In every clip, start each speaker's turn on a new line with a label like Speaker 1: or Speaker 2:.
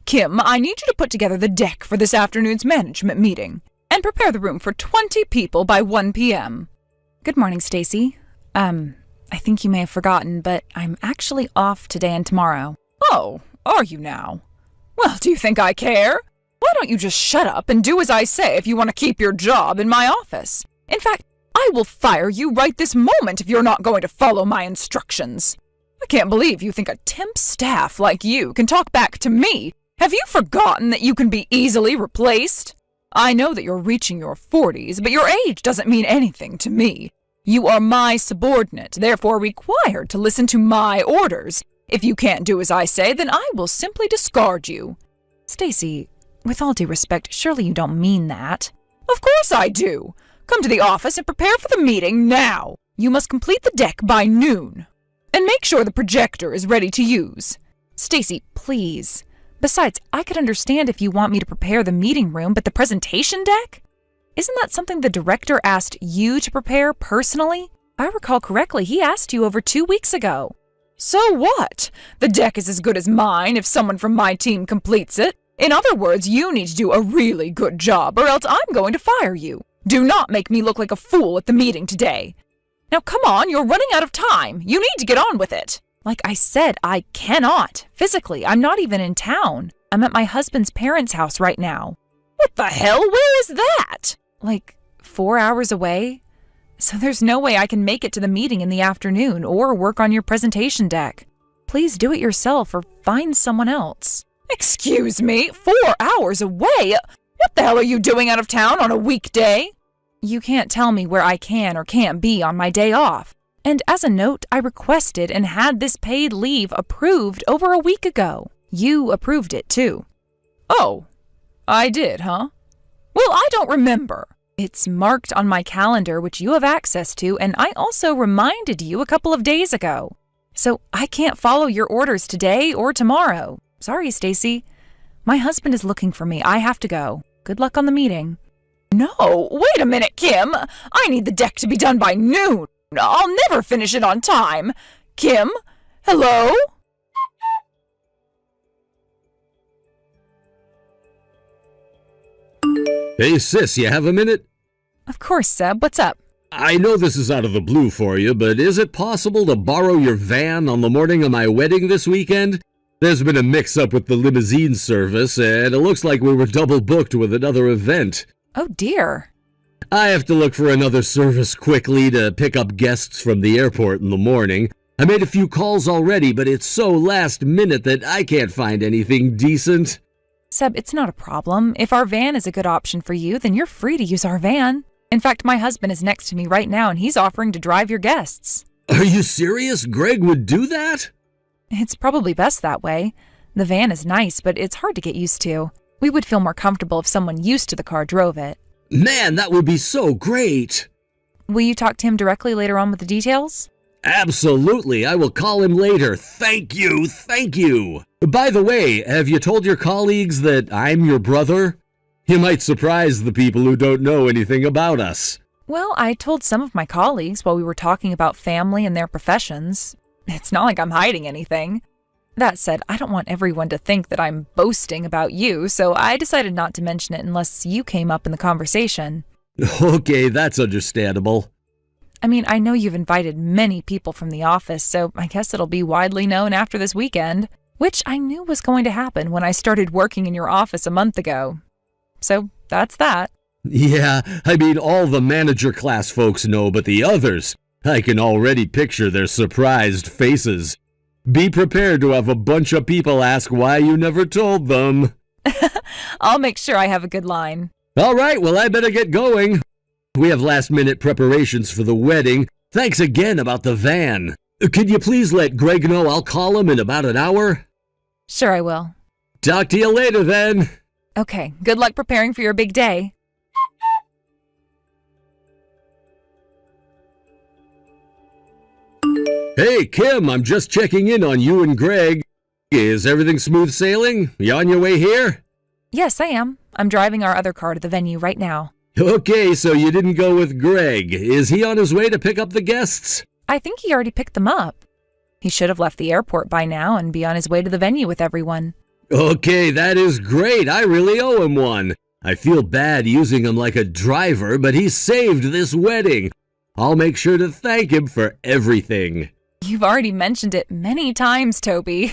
Speaker 1: Kim, I need you to put together the deck for this afternoon's management meeting and prepare the room for 20 people by 1 p.m.
Speaker 2: Good morning, Stacy. I think you may have forgotten, but I'm actually off today and tomorrow.
Speaker 1: Oh, are you now? Well, do you think I care? Why don't you just shut up and do as I say if you want to keep your job in my office? In fact, I will fire you right this moment if you're not going to follow my instructions. I can't believe you think a temp staff like you can talk back to me. Have you forgotten that you can be easily replaced? I know that you're reaching your 40s, but your age doesn't mean anything to me. You are my subordinate, therefore required to listen to my orders. If you can't do as I say, then I will simply discard you.
Speaker 2: Stacy, with all due respect, surely you don't mean that.
Speaker 1: Of course I do. Come to the office and prepare for the meeting now. You must complete the deck by noon. And make sure the projector is ready to use.
Speaker 2: Stacy, please. Besides, I could understand if you want me to prepare the meeting room, but the presentation deck? Isn't that something the director asked you to prepare personally? I recall correctly, he asked you over 2 weeks ago.
Speaker 1: So what? The deck is as good as mine if someone from my team completes it. In other words, you need to do a really good job, or else I'm going to fire you. Do not make me look like a fool at the meeting today. Now come on, you're running out of time. You need to get on with it.
Speaker 2: Like I said, I cannot. Physically, I'm not even in town. I'm at my husband's parents' house right now.
Speaker 1: What the hell? Where is that?
Speaker 2: Like 4 hours away. So there's no way I can make it to the meeting in the afternoon or work on your presentation deck. Please do it yourself or find someone else.
Speaker 1: Excuse me, 4 hours away? What the hell are you doing out of town on a weekday?
Speaker 2: You can't tell me where I can or can't be on my day off. And as a note, I requested and had this paid leave approved over a week ago. You approved it too.
Speaker 1: Oh, I did, huh? Well, I don't remember.
Speaker 2: It's marked on my calendar, which you have access to, and I also reminded you a couple of days ago. So I can't follow your orders today or tomorrow. Sorry, Stacy. My husband is looking for me. I have to go. Good luck on the meeting.
Speaker 1: No, wait a minute, Kim. I need the deck to be done by noon. I'll never finish it on time. Kim? Hello?
Speaker 3: Hey, sis, you have a minute?
Speaker 2: Of course, Seb. What's up?
Speaker 3: I know this is out of the blue for you, but is it possible to borrow your van on the morning of my wedding this weekend? There's been a mix-up with the limousine service, and it looks like we were double booked with another event.
Speaker 2: Oh, dear.
Speaker 3: I have to look for another service quickly to pick up guests from the airport in the morning. I made a few calls already, but it's so last minute that I can't find anything decent.
Speaker 2: Seb, it's not a problem. If our van is a good option for you, then you're free to use our van. In fact, my husband is next to me right now, and he's offering to drive your guests.
Speaker 3: Are you serious? Greg would do that?
Speaker 2: It's probably best that way. The van is nice, but it's hard to get used to. We would feel more comfortable if someone used to the car drove it.
Speaker 3: Man, that would be so great.
Speaker 2: Will you talk to him directly later on with the details?
Speaker 3: Absolutely. I will call him later. Thank you. Thank you. By the way, have you told your colleagues that I'm your brother? You might surprise the people who don't know anything about us.
Speaker 2: Well, I told some of my colleagues while we were talking about family and their professions. It's not like I'm hiding anything. That said, I don't want everyone to think that I'm boasting about you, so I decided not to mention it unless you came up in the conversation.
Speaker 3: Okay, that's understandable.
Speaker 2: I mean, I know you've invited many people from the office, so I guess it'll be widely known after this weekend, which I knew was going to happen when I started working in your office a month ago. So that's that.
Speaker 3: Yeah, I mean, all the manager class folks know, but the others, I can already picture their surprised faces. Be prepared to have a bunch of people ask why you never told them.
Speaker 2: I'll make sure I have a good line.
Speaker 3: All right, well, I better get going. We have last-minute preparations for the wedding. Thanks again about the van. Could you please let Greg know I'll call him in about an hour?
Speaker 2: Sure, I will.
Speaker 3: Talk to you later, then.
Speaker 2: Okay, good luck preparing for your big day.
Speaker 3: Hey, Kim, I'm just checking in on you and Greg. Is everything smooth sailing? You on your way here?
Speaker 2: Yes, I am. I'm driving our other car to the venue right now.
Speaker 3: Okay, so you didn't go with Greg. Is he on his way to pick up the guests?
Speaker 2: I think he already picked them up. He should have left the airport by now and be on his way to the venue with everyone.
Speaker 3: Okay, that is great. I really owe him one. I feel bad using him like a driver, but he saved this wedding. I'll make sure to thank him for everything.
Speaker 2: You've already mentioned it many times, Toby.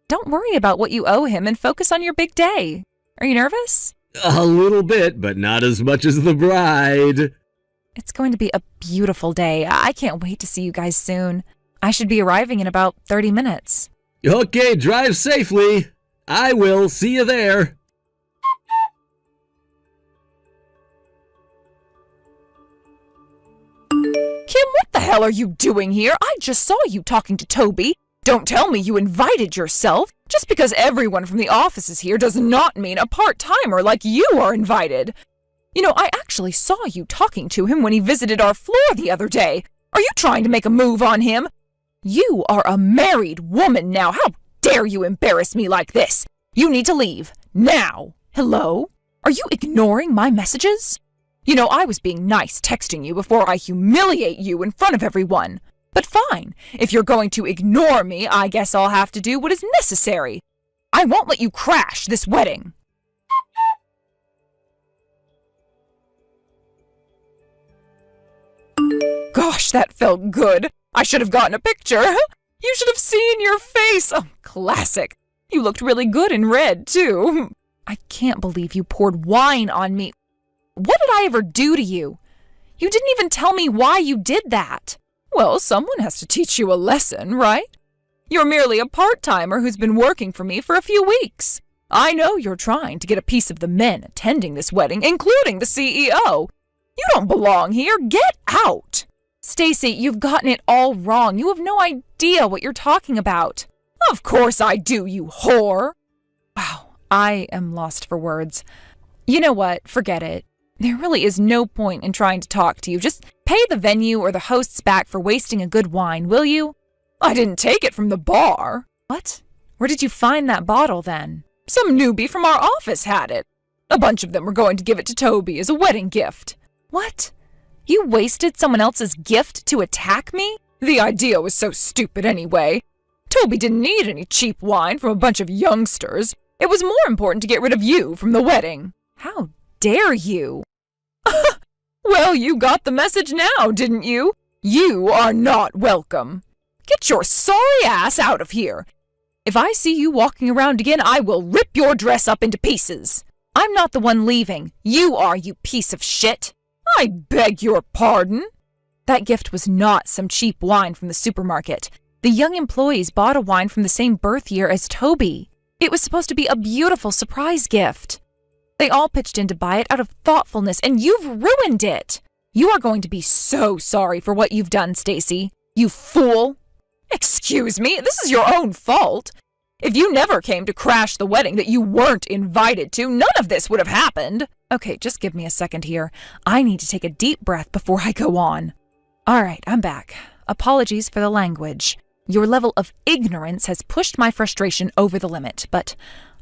Speaker 2: Don't worry about what you owe him and focus on your big day. Are you nervous?
Speaker 3: A little bit, but not as much as the bride.
Speaker 2: It's going to be a beautiful day. I can't wait to see you guys soon. I should be arriving in about 30 minutes.
Speaker 3: Okay, drive safely. I will. See you there.
Speaker 1: Kim, what the hell are you doing here? I just saw you talking to Toby. Don't tell me you invited yourself. Just because everyone from the office is here does not mean a part-timer like you are invited. You know, I actually saw you talking to him when he visited our floor the other day. Are you trying to make a move on him? You are a married woman now. How dare you embarrass me like this? You need to leave. Now. Hello? Are you ignoring my messages? You know, I was being nice texting you before I humiliate you in front of everyone. But fine, if you're going to ignore me, I guess I'll have to do what is necessary. I won't let you crash this wedding. Gosh, that felt good. I should have gotten a picture. You should have seen your face. Oh, classic. You looked really good in red, too.
Speaker 2: I can't believe you poured wine on me. What did I ever do to you? You didn't even tell me why you did that.
Speaker 1: Well, someone has to teach you a lesson, right? You're merely a part-timer who's been working for me for a few weeks. I know you're trying to get a piece of the men attending this wedding, including the CEO. You don't belong here. Get out!
Speaker 2: Stacy, you've gotten it all wrong. You have no idea what you're talking about.
Speaker 1: Of course I do, you whore.
Speaker 2: Wow, I am lost for words. You know what? Forget it. There really is no point in trying to talk to you. Just pay the venue or the hosts back for wasting a good wine, will you?
Speaker 1: I didn't take it from the bar.
Speaker 2: What? Where did you find that bottle then?
Speaker 1: Some newbie from our office had it. A bunch of them were going to give it to Toby as a wedding gift.
Speaker 2: What? You wasted someone else's gift to attack me?
Speaker 1: The idea was so stupid anyway. Toby didn't need any cheap wine from a bunch of youngsters. It was more important to get rid of you from the wedding.
Speaker 2: How dare you?
Speaker 1: Well, you got the message now, didn't you? You are not welcome. Get your sorry ass out of here. If I see you walking around again, I will rip your dress up into pieces.
Speaker 2: I'm not the one leaving. You are, you piece of shit.
Speaker 1: I beg your pardon?
Speaker 2: That gift was not some cheap wine from the supermarket. The young employees bought a wine from the same birth year as Toby. It was supposed to be a beautiful surprise gift. They all pitched in to buy it out of thoughtfulness, and you've ruined it. You are going to be so sorry for what you've done, Stacy. You fool.
Speaker 1: Excuse me, this is your own fault. If you never came to crash the wedding that you weren't invited to, none of this would have happened.
Speaker 2: Okay, just give me a second here. I need to take a deep breath before I go on. All right, I'm back. Apologies for the language. Your level of ignorance has pushed my frustration over the limit, but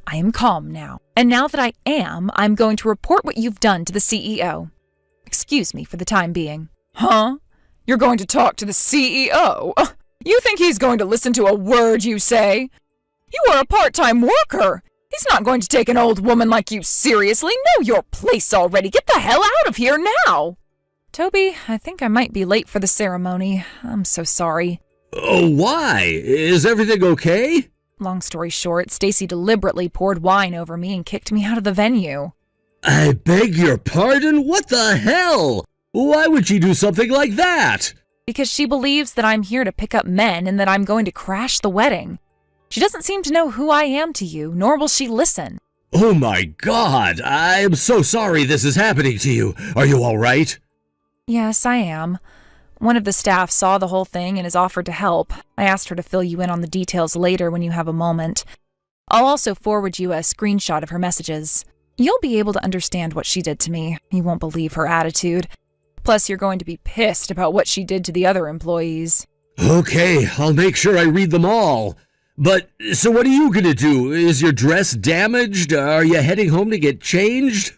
Speaker 2: I am calm now. And now that I am, I'm going to report what you've done to the CEO. Excuse me for the time being.
Speaker 1: Huh? You're going to talk to the CEO? You think he's going to listen to a word you say? You are a part-time worker. He's not going to take an old woman like you seriously. Know your place already. Get the hell out of here now.
Speaker 2: Toby, I think I might be late for the ceremony. I'm so sorry.
Speaker 3: Oh, why? Is everything okay?
Speaker 2: Long story short, Stacy deliberately poured wine over me and kicked me out of the venue.
Speaker 3: I beg your pardon? What the hell? Why would she do something like that?
Speaker 2: Because she believes that I'm here to pick up men and that I'm going to crash the wedding. She doesn't seem to know who I am to you, nor will she listen.
Speaker 3: Oh my God, I am so sorry this is happening to you. Are you all right?
Speaker 2: Yes, I am. One of the staff saw the whole thing and has offered to help. I asked her to fill you in on the details later when you have a moment. I'll also forward you a screenshot of her messages. You'll be able to understand what she did to me. You won't believe her attitude. Plus, you're going to be pissed about what she did to the other employees.
Speaker 3: Okay, I'll make sure I read them all. But, so what are you gonna do? Is your dress damaged? Are you heading home to get changed?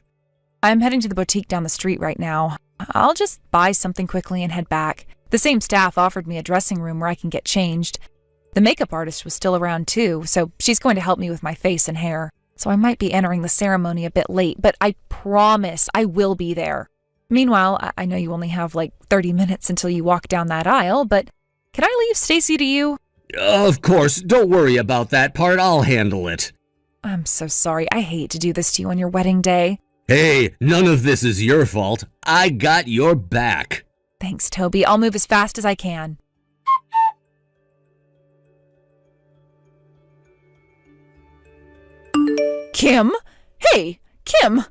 Speaker 2: I'm heading to the boutique down the street right now. I'll just buy something quickly and head back. The same staff offered me a dressing room where I can get changed. The makeup artist was still around too, so she's going to help me with my face and hair. So I might be entering the ceremony a bit late, but I promise I will be there. Meanwhile, I know you only have like 30 minutes until you walk down that aisle, but can I leave Stacy to you?
Speaker 3: Of course, don't worry about that part. I'll handle it.
Speaker 2: I'm so sorry. I hate to do this to you on your wedding day.
Speaker 3: Hey, none of this is your fault. I got your back.
Speaker 2: Thanks, Toby. I'll move as fast as I can.
Speaker 1: Kim? Hey, Kim!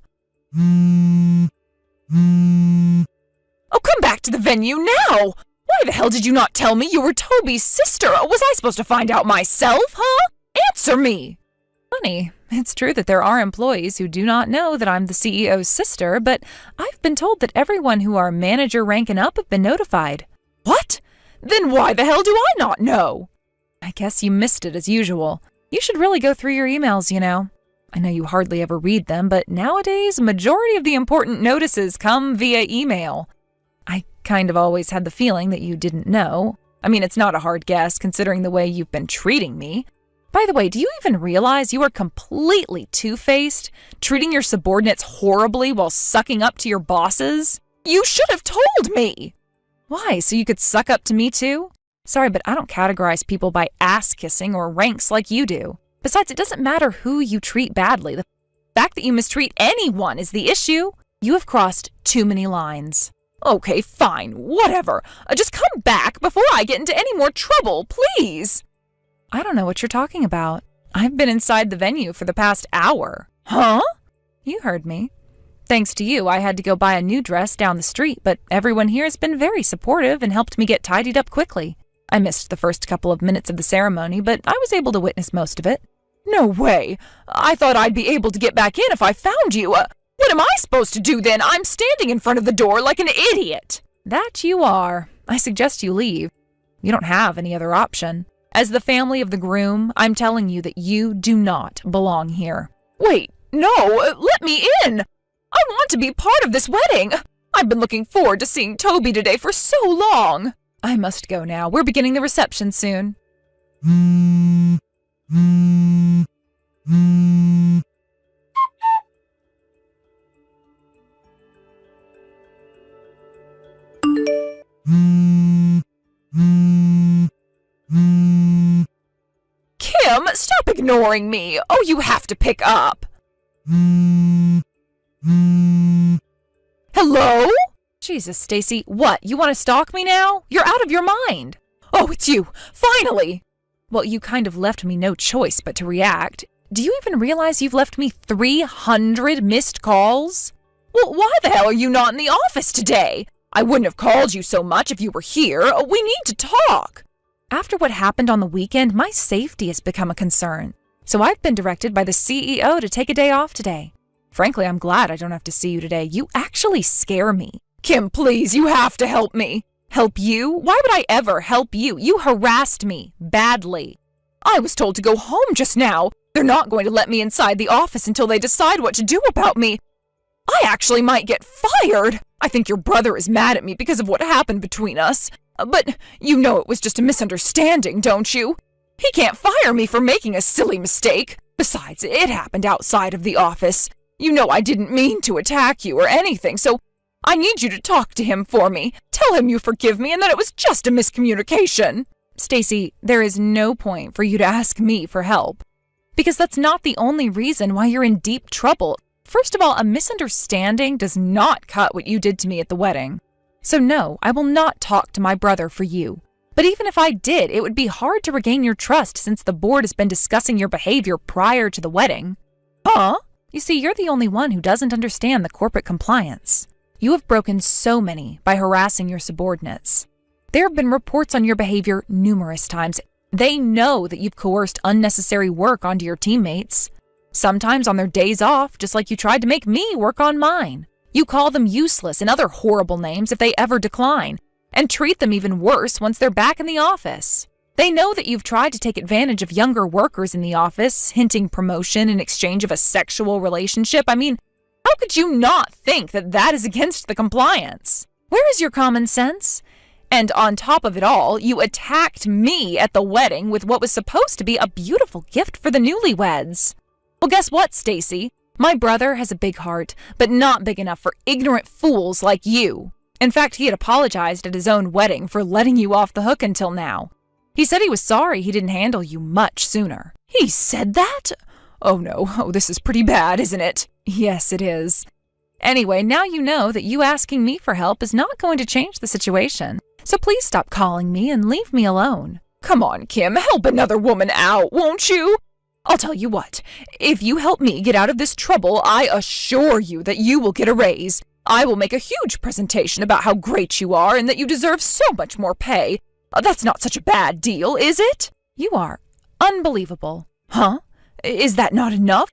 Speaker 1: Oh, come back to the venue now! Why the hell did you not tell me you were Toby's sister? Was I supposed to find out myself, huh? Answer me!
Speaker 2: Funny. It's true that there are employees who do not know that I'm the CEO's sister, but I've been told that everyone who are manager rank and up have been notified.
Speaker 1: What? Then why the hell do I not know?
Speaker 2: I guess you missed it as usual. You should really go through your emails, you know. I know you hardly ever read them, but nowadays, majority of the important notices come via email. I kind of always had the feeling that you didn't know. I mean, it's not a hard guess considering the way you've been treating me. By the way, do you even realize you are completely two-faced, treating your subordinates horribly while sucking up to your bosses?
Speaker 1: You should have told me!
Speaker 2: Why, so you could suck up to me too? Sorry, but I don't categorize people by ass-kissing or ranks like you do. Besides, it doesn't matter who you treat badly. The fact that you mistreat anyone is the issue. You have crossed too many lines.
Speaker 1: Okay, fine, whatever. Just come back before I get into any more trouble, please.
Speaker 2: I don't know what you're talking about. I've been inside the venue for the past hour.
Speaker 1: Huh?
Speaker 2: You heard me. Thanks to you, I had to go buy a new dress down the street, but everyone here has been very supportive and helped me get tidied up quickly. I missed the first couple of minutes of the ceremony, but I was able to witness most of it.
Speaker 1: No way. I thought I'd be able to get back in if I found you. What am I supposed to do then? I'm standing in front of the door like an idiot.
Speaker 2: That you are. I suggest you leave. You don't have any other option. As the family of the groom, I'm telling you that you do not belong here.
Speaker 1: Wait, no, let me in. I want to be part of this wedding. I've been looking forward to seeing Toby today for so long.
Speaker 2: I must go now. We're beginning the reception soon.
Speaker 1: Kim, stop ignoring me. Oh, you have to pick up. Hello?
Speaker 2: Jesus, Stacy, what? You want to stalk me now? You're out of your mind.
Speaker 1: Oh, it's you. Finally.
Speaker 2: Well, you kind of left me no choice but to react. Do you even realize you've left me 300 missed calls?
Speaker 1: Well, why the hell are you not in the office today? I wouldn't have called you so much if you were here. We need to talk.
Speaker 2: After what happened on the weekend, my safety has become a concern. So I've been directed by the CEO to take a day off today. Frankly, I'm glad I don't have to see you today. You actually scare me.
Speaker 1: Kim, please, you have to help me.
Speaker 2: Help you? Why would I ever help you? You harassed me badly.
Speaker 1: I was told to go home just now. They're not going to let me inside the office until they decide what to do about me. I actually might get fired. I think your brother is mad at me because of what happened between us. But you know it was just a misunderstanding, don't you? He can't fire me for making a silly mistake. Besides, it happened outside of the office. You know I didn't mean to attack you or anything, so I need you to talk to him for me. Tell him you forgive me and that it was just a miscommunication.
Speaker 2: Stacy, there is no point for you to ask me for help. Because that's not the only reason why you're in deep trouble. First of all, a misunderstanding does not cut what you did to me at the wedding. So no, I will not talk to my brother for you. But even if I did, it would be hard to regain your trust since the board has been discussing your behavior prior to the wedding.
Speaker 1: Huh?
Speaker 2: You see, you're the only one who doesn't understand the corporate compliance. You have broken so many by harassing your subordinates. There have been reports on your behavior numerous times. They know that you've coerced unnecessary work onto your teammates. Sometimes on their days off, just like you tried to make me work on mine. You call them useless and other horrible names if they ever decline, and treat them even worse once they're back in the office. They know that you've tried to take advantage of younger workers in the office, hinting promotion in exchange of a sexual relationship. I mean, how could you not think that that is against the compliance? Where is your common sense? And on top of it all, you attacked me at the wedding with what was supposed to be a beautiful gift for the newlyweds. Well, guess what, Stacy? My brother has a big heart, but not big enough for ignorant fools like you. In fact, he had apologized at his own wedding for letting you off the hook until now. He said he was sorry he didn't handle you much sooner.
Speaker 1: He said that? Oh no, this is pretty bad, isn't it?
Speaker 2: Yes, it is. Anyway, now you know that you asking me for help is not going to change the situation. So please stop calling me and leave me alone.
Speaker 1: Come on, Kim, help another woman out, won't you? I'll tell you what, if you help me get out of this trouble, I assure you that you will get a raise. I will make a huge presentation about how great you are and that you deserve so much more pay. That's not such a bad deal, is it?
Speaker 2: You are unbelievable.
Speaker 1: Huh? Is that not enough?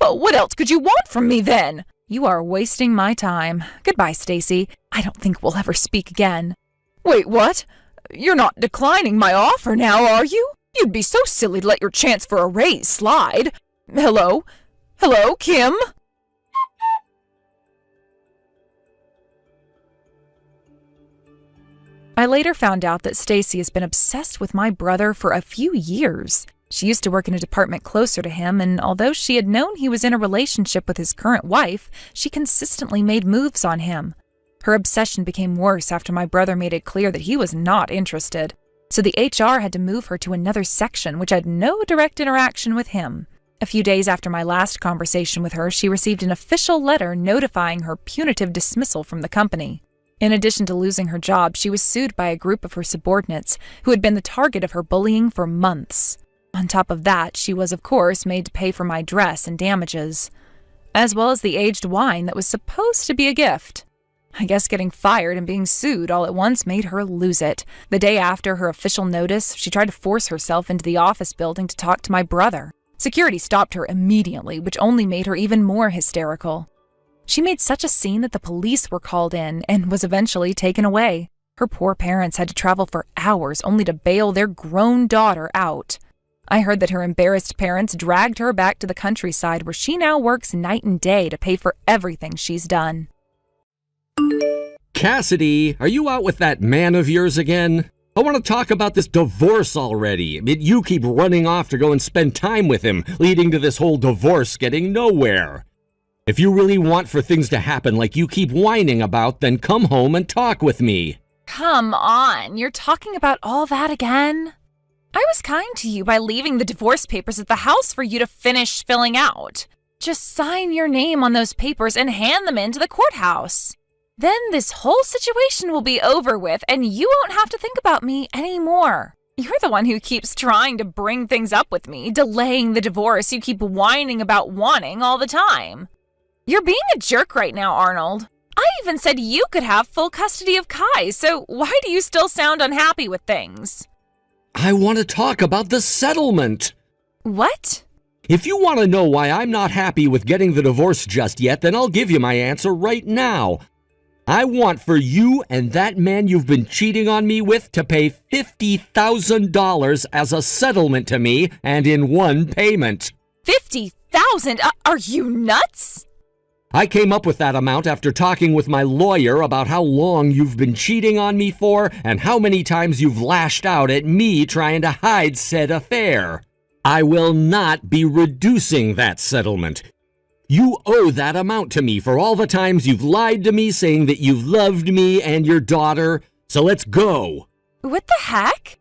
Speaker 1: Well, what else could you want from me then?
Speaker 2: You are wasting my time. Goodbye, Stacy. I don't think we'll ever speak again.
Speaker 1: Wait, what? You're not declining my offer now, are you? You'd be so silly to let your chance for a raise slide. Hello? Hello, Kim?
Speaker 2: I later found out that Stacy has been obsessed with my brother for a few years. She used to work in a department closer to him, and although she had known he was in a relationship with his current wife, she consistently made moves on him. Her obsession became worse after my brother made it clear that he was not interested. So the HR had to move her to another section, which had no direct interaction with him. A few days after my last conversation with her, she received an official letter notifying her punitive dismissal from the company. In addition to losing her job, she was sued by a group of her subordinates who had been the target of her bullying for months. On top of that, she was, of course, made to pay for my dress and damages, as well as the aged wine that was supposed to be a gift. I guess getting fired and being sued all at once made her lose it. The day after her official notice, she tried to force herself into the office building to talk to my brother. Security stopped her immediately, which only made her even more hysterical. She made such a scene that the police were called in and was eventually taken away. Her poor parents had to travel for hours only to bail their grown daughter out. I heard that her embarrassed parents dragged her back to the countryside where she now works night and day to pay for everything she's done.
Speaker 3: Cassidy, are you out with that man of yours again? I want to talk about this divorce already. You keep running off to go and spend time with him, leading to this whole divorce getting nowhere. If you really want for things to happen like you keep whining about, then come home and talk with me.
Speaker 2: Come on, you're talking about all that again? I was kind to you by leaving the divorce papers at the house for you to finish filling out. Just sign your name on those papers and hand them in to the courthouse. Then this whole situation will be over with and you won't have to think about me anymore. You're the one who keeps trying to bring things up with me, delaying the divorce you keep whining about wanting all the time. You're being a jerk right now, Arnold. I even said you could have full custody of Kai, so why do you still sound unhappy with things?
Speaker 3: I want to talk about the settlement.
Speaker 2: What?
Speaker 3: If you want to know why I'm not happy with getting the divorce just yet, then I'll give you my answer right now. I want for you and that man you've been cheating on me with to pay $50,000 as a settlement to me and in one payment.
Speaker 2: $50,000? Are you nuts?
Speaker 3: I came up with that amount after talking with my lawyer about how long you've been cheating on me for and how many times you've lashed out at me trying to hide said affair. I will not be reducing that settlement. You owe that amount to me for all the times you've lied to me saying that you've loved me and your daughter, so let's go.
Speaker 2: What the heck?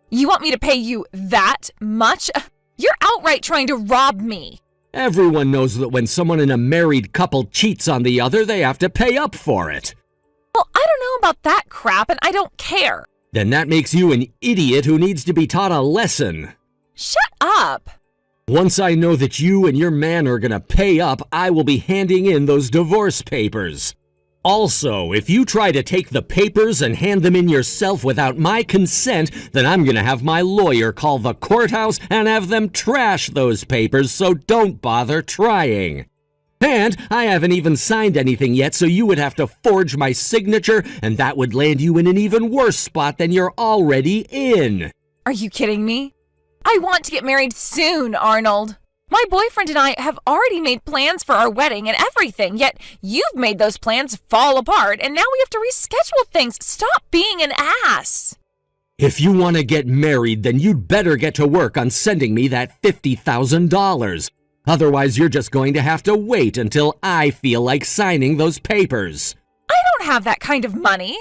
Speaker 2: You want me to pay you that much? You're outright trying to rob me.
Speaker 3: Everyone knows that when someone in a married couple cheats on the other, they have to pay up for it.
Speaker 2: Well, I don't know about that crap, and I don't care.
Speaker 3: Then that makes you an idiot who needs to be taught a lesson.
Speaker 2: Shut up.
Speaker 3: Once I know that you and your man are gonna pay up, I will be handing in those divorce papers. Also, if you try to take the papers and hand them in yourself without my consent, then I'm gonna have my lawyer call the courthouse and have them trash those papers, so don't bother trying. And I haven't even signed anything yet, so you would have to forge my signature, and that would land you in an even worse spot than you're already in.
Speaker 2: Are you kidding me? I want to get married soon, Arnold. My boyfriend and I have already made plans for our wedding and everything, yet you've made those plans fall apart, and now we have to reschedule things. Stop being an ass.
Speaker 3: If you want to get married, then you'd better get to work on sending me that $50,000. Otherwise, you're just going to have to wait until I feel like signing those papers.
Speaker 2: I don't have that kind of money.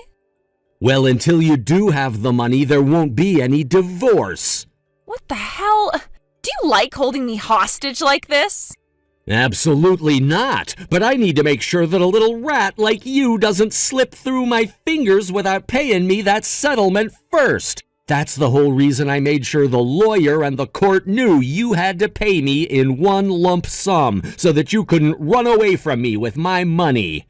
Speaker 3: Well, until you do have the money, there won't be any divorce.
Speaker 2: What the hell? Do you like holding me hostage like this?
Speaker 3: Absolutely not, but I need to make sure that a little rat like you doesn't slip through my fingers without paying me that settlement first. That's the whole reason I made sure the lawyer and the court knew you had to pay me in one lump sum so that you couldn't run away from me with my money.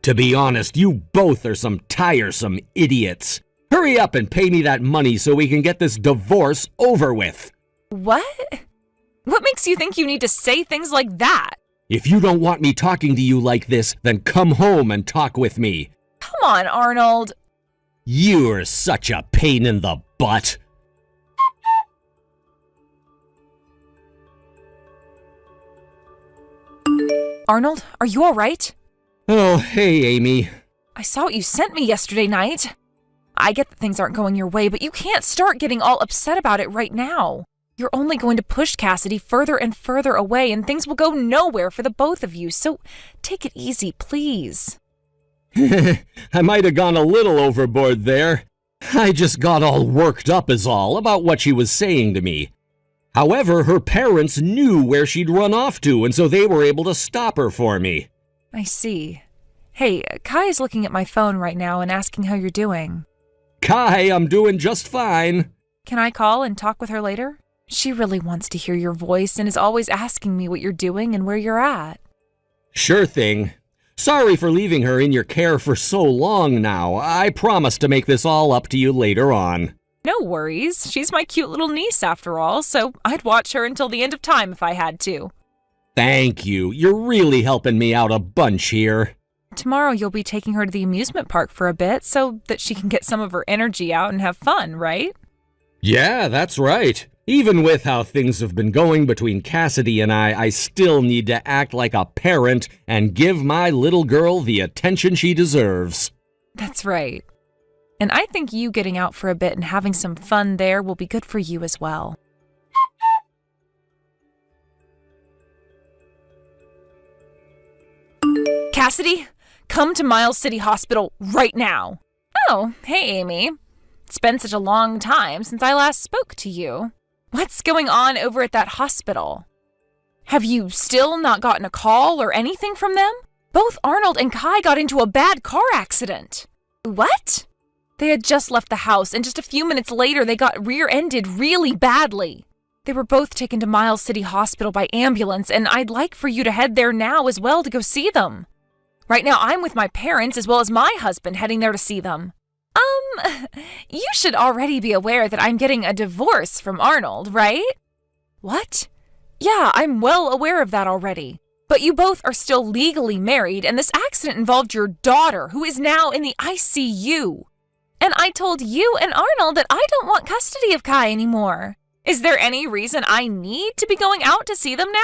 Speaker 3: To be honest, you both are some tiresome idiots. Hurry up and pay me that money so we can get this divorce over with.
Speaker 2: What? What makes you think you need to say things like that?
Speaker 3: If you don't want me talking to you like this, then come home and talk with me.
Speaker 2: Come on, Arnold.
Speaker 3: You're such a pain in the butt.
Speaker 2: Arnold, are you all right?
Speaker 3: Oh, hey, Amy.
Speaker 2: I saw what you sent me yesterday night. I get that things aren't going your way, but you can't start getting all upset about it right now. You're only going to push Cassidy further and further away, and things will go nowhere for the both of you, so take it easy, please.
Speaker 3: I might have gone a little overboard there. I just got all worked up is all about what she was saying to me. However, her parents knew where she'd run off to, and so they were able to stop her for me.
Speaker 2: I see. Hey, Kai is looking at my phone right now and asking how you're doing.
Speaker 3: Kai, I'm doing just fine.
Speaker 2: Can I call and talk with her later? She really wants to hear your voice and is always asking me what you're doing and where you're at.
Speaker 3: Sure thing. Sorry for leaving her in your care for so long now. I promise to make this all up to you later on.
Speaker 2: No worries. She's my cute little niece after all, so I'd watch her until the end of time if I had to.
Speaker 3: Thank you. You're really helping me out a bunch here.
Speaker 2: Tomorrow you'll be taking her to the amusement park for a bit so that she can get some of her energy out and have fun, right?
Speaker 3: Yeah, that's right. Even with how things have been going between Cassidy and I still need to act like a parent and give my little girl the attention she deserves.
Speaker 2: That's right. And I think you getting out for a bit and having some fun there will be good for you as well. Cassidy, come to Miles City Hospital right now. Oh, hey, Amy. It's been such a long time since I last spoke to you. What's going on over at that hospital? Have you still not gotten a call or anything from them? Both Arnold and Kai got into a bad car accident. What? They had just left the house, and just a few minutes later they got rear-ended really badly. They were both taken to Miles City Hospital by ambulance, and I'd like for you to head there now as well to go see them. Right now I'm with my parents as well as my husband heading there to see them. You should already be aware that I'm getting a divorce from Arnold, right? What? Yeah, I'm well aware of that already. But you both are still legally married, and this accident involved your daughter, who is now in the ICU. And I told you and Arnold that I don't want custody of Kai anymore. Is there any reason I need to be going out to see them now?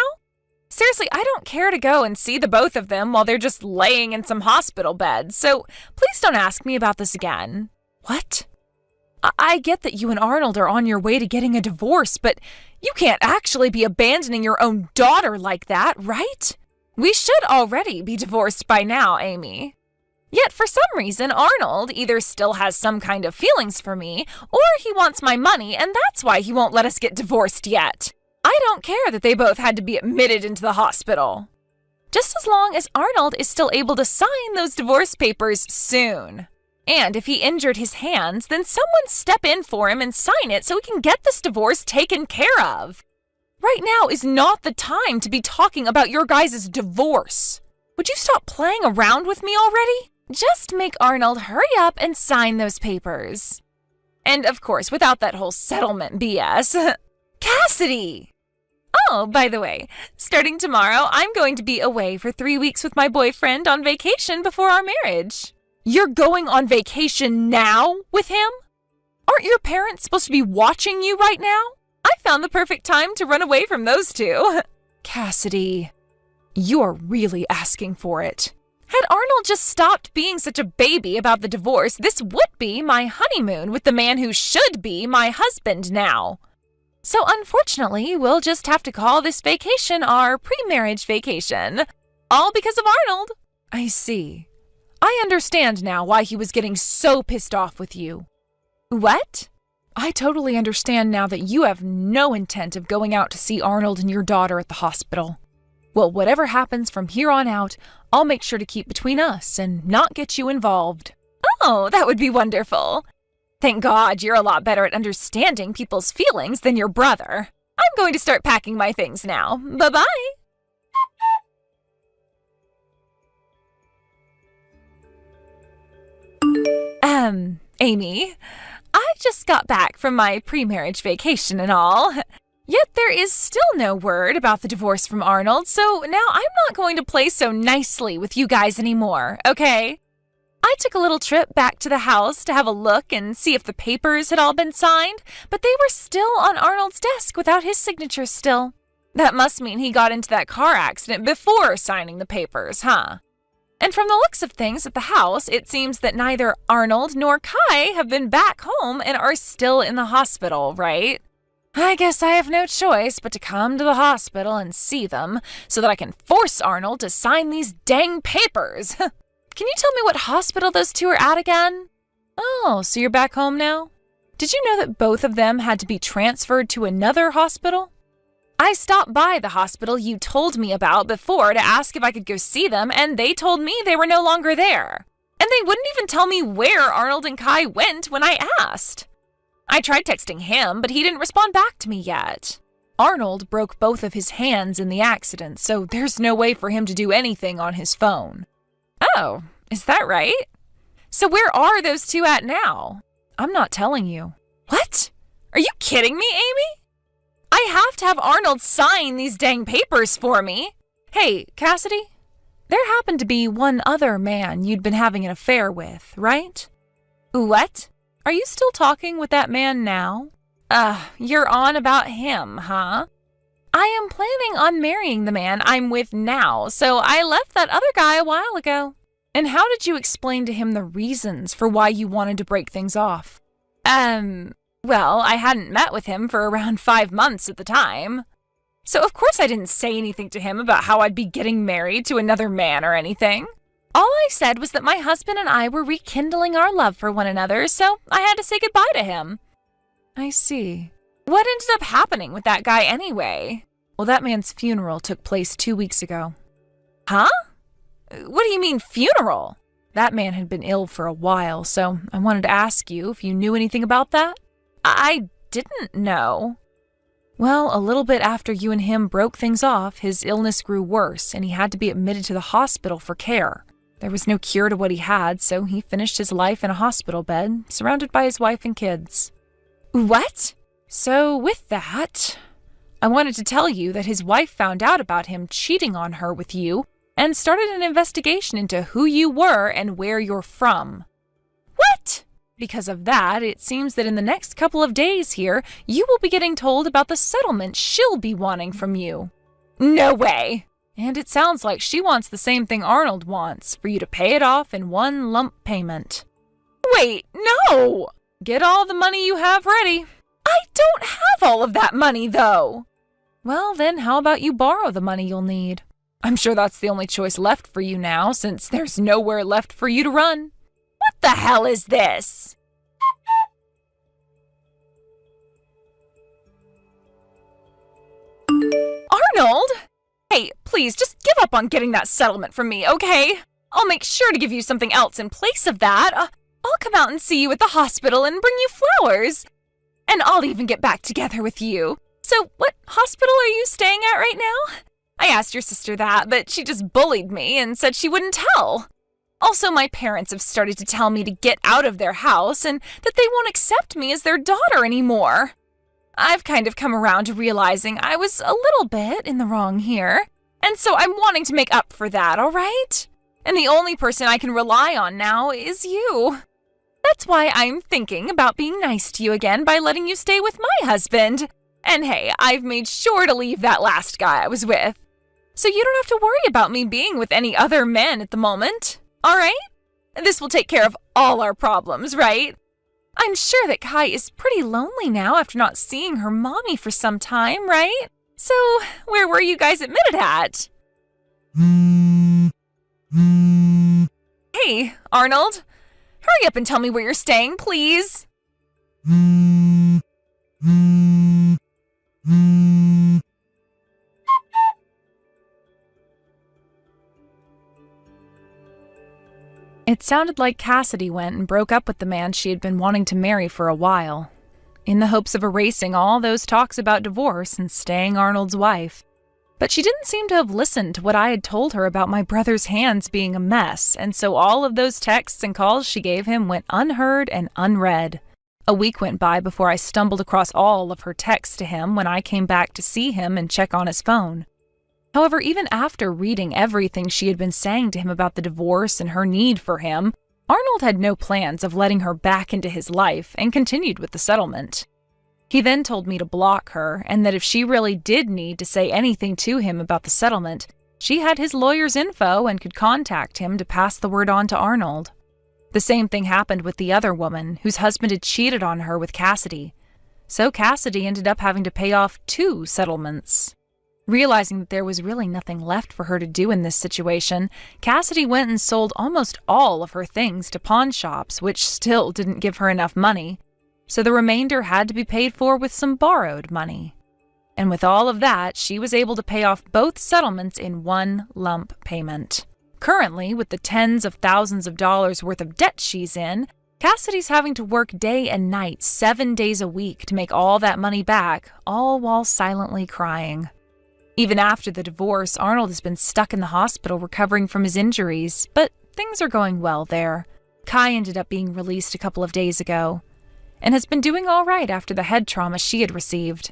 Speaker 2: Seriously, I don't care to go and see the both of them while they're just laying in some hospital beds, so please don't ask me about this again. What? I get that you and Arnold are on your way to getting a divorce, but you can't actually be abandoning your own daughter like that, right? We should already be divorced by now, Amy. Yet for some reason, Arnold either still has some kind of feelings for me, or he wants my money, and that's why he won't let us get divorced yet. I don't care that they both had to be admitted into the hospital. Just as long as Arnold is still able to sign those divorce papers soon. And if he injured his hands, then someone step in for him and sign it so we can get this divorce taken care of. Right now is not the time to be talking about your guys' divorce. Would you stop playing around with me already? Just make Arnold hurry up and sign those papers. And of course, without that whole settlement BS. Cassidy! Oh, by the way, starting tomorrow, I'm going to be away for 3 weeks with my boyfriend on vacation before our marriage. You're going on vacation now with him? Aren't your parents supposed to be watching you right now? I found the perfect time to run away from those two. Cassidy, you're really asking for it. Had Arnold just stopped being such a baby about the divorce, this would be my honeymoon with the man who should be my husband now. So unfortunately, we'll just have to call this vacation our pre-marriage vacation. All because of Arnold. I see. I understand now why he was getting so pissed off with you. What? I totally understand now that you have no intent of going out to see Arnold and your daughter at the hospital. Well, whatever happens from here on out, I'll make sure to keep between us and not get you involved. Oh, that would be wonderful. Thank God you're a lot better at understanding people's feelings than your brother. I'm going to start packing my things now. Bye-bye. Amy, I just got back from my pre-marriage vacation and all. Yet there is still no word about the divorce from Arnold, so now I'm not going to play so nicely with you guys anymore, okay? I took a little trip back to the house to have a look and see if the papers had all been signed, but they were still on Arnold's desk without his signature still. That must mean he got into that car accident before signing the papers, huh? And from the looks of things at the house, it seems that neither Arnold nor Kai have been back home and are still in the hospital, right? I guess I have no choice but to come to the hospital and see them so that I can force Arnold to sign these dang papers. Can you tell me what hospital those two are at again? Oh, so you're back home now? Did you know that both of them had to be transferred to another hospital? I stopped by the hospital you told me about before to ask if I could go see them, and they told me they were no longer there. And they wouldn't even tell me where Arnold and Kai went when I asked. I tried texting him, but he didn't respond back to me yet. Arnold broke both of his hands in the accident, so there's no way for him to do anything on his phone. Oh, is that right? So where are those two at now? I'm not telling you. What? Are you kidding me, Amy? I have to have Arnold sign these dang papers for me. Hey, Cassidy, there happened to be one other man you'd been having an affair with, right? What? Are you still talking with that man now? You're on about him, huh? I am planning on marrying the man I'm with now, so I left that other guy a while ago. And how did you explain to him the reasons for why you wanted to break things off? Well, I hadn't met with him for around 5 months at the time. So of course I didn't say anything to him about how I'd be getting married to another man or anything. All I said was that my husband and I were rekindling our love for one another, so I had to say goodbye to him. I see. What ended up happening with that guy anyway? Well, that man's funeral took place 2 weeks ago. Huh? What do you mean funeral? That man had been ill for a while, so I wanted to ask you if you knew anything about that. I didn't know. Well, a little bit after you and him broke things off, his illness grew worse, and he had to be admitted to the hospital for care. There was no cure to what he had, so he finished his life in a hospital bed, surrounded by his wife and kids. What? So with that, I wanted to tell you that his wife found out about him cheating on her with you and started an investigation into who you were and where you're from. What? Because of that, it seems that in the next couple of days here, you will be getting told about the settlement she'll be wanting from you. No way! And it sounds like she wants the same thing Arnold wants, for you to pay it off in one lump payment. Wait, no! Get all the money you have ready. I don't have all of that money, though. Well, then how about you borrow the money you'll need? I'm sure that's the only choice left for you now, since there's nowhere left for you to run. What the hell is this? Arnold? Hey, please, just give up on getting that settlement from me, okay? I'll make sure to give you something else in place of that. I'll come out and see you at the hospital and bring you flowers. And I'll even get back together with you. So, what hospital are you staying at right now? I asked your sister that, but she just bullied me and said she wouldn't tell. Also, my parents have started to tell me to get out of their house and that they won't accept me as their daughter anymore. I've kind of come around to realizing I was a little bit in the wrong here, and so I'm wanting to make up for that, all right? And the only person I can rely on now is you. That's why I'm thinking about being nice to you again by letting you stay with my husband. And hey, I've made sure to leave that last guy I was with. So you don't have to worry about me being with any other men at the moment, all right? This will take care of all our problems, right? I'm sure that Kai is pretty lonely now after not seeing her mommy for some time, right? So, where were you guys admitted at? Hey, Arnold, hurry up and tell me where you're staying, please. It sounded like Cassidy went and broke up with the man she had been wanting to marry for a while, in the hopes of erasing all those talks about divorce and staying Arnold's wife. But she didn't seem to have listened to what I had told her about my brother's hands being a mess, and so all of those texts and calls she gave him went unheard and unread. A week went by before I stumbled across all of her texts to him when I came back to see him and check on his phone. However, even after reading everything she had been saying to him about the divorce and her need for him, Arnold had no plans of letting her back into his life and continued with the settlement. He then told me to block her, and that if she really did need to say anything to him about the settlement, she had his lawyer's info and could contact him to pass the word on to Arnold. The same thing happened with the other woman, whose husband had cheated on her with Cassidy. So Cassidy ended up having to pay off 2 settlements. Realizing that there was really nothing left for her to do in this situation, Cassidy went and sold almost all of her things to pawn shops, which still didn't give her enough money. So the remainder had to be paid for with some borrowed money. And with all of that, she was able to pay off both settlements in one lump payment. Currently, with the tens of thousands of dollars worth of debt she's in, Cassidy's having to work day and night 7 days a week to make all that money back, all while silently crying. Even after the divorce, Arnold has been stuck in the hospital recovering from his injuries, but things are going well there. Kai ended up being released a couple of days ago, and has been doing all right after the head trauma she had received.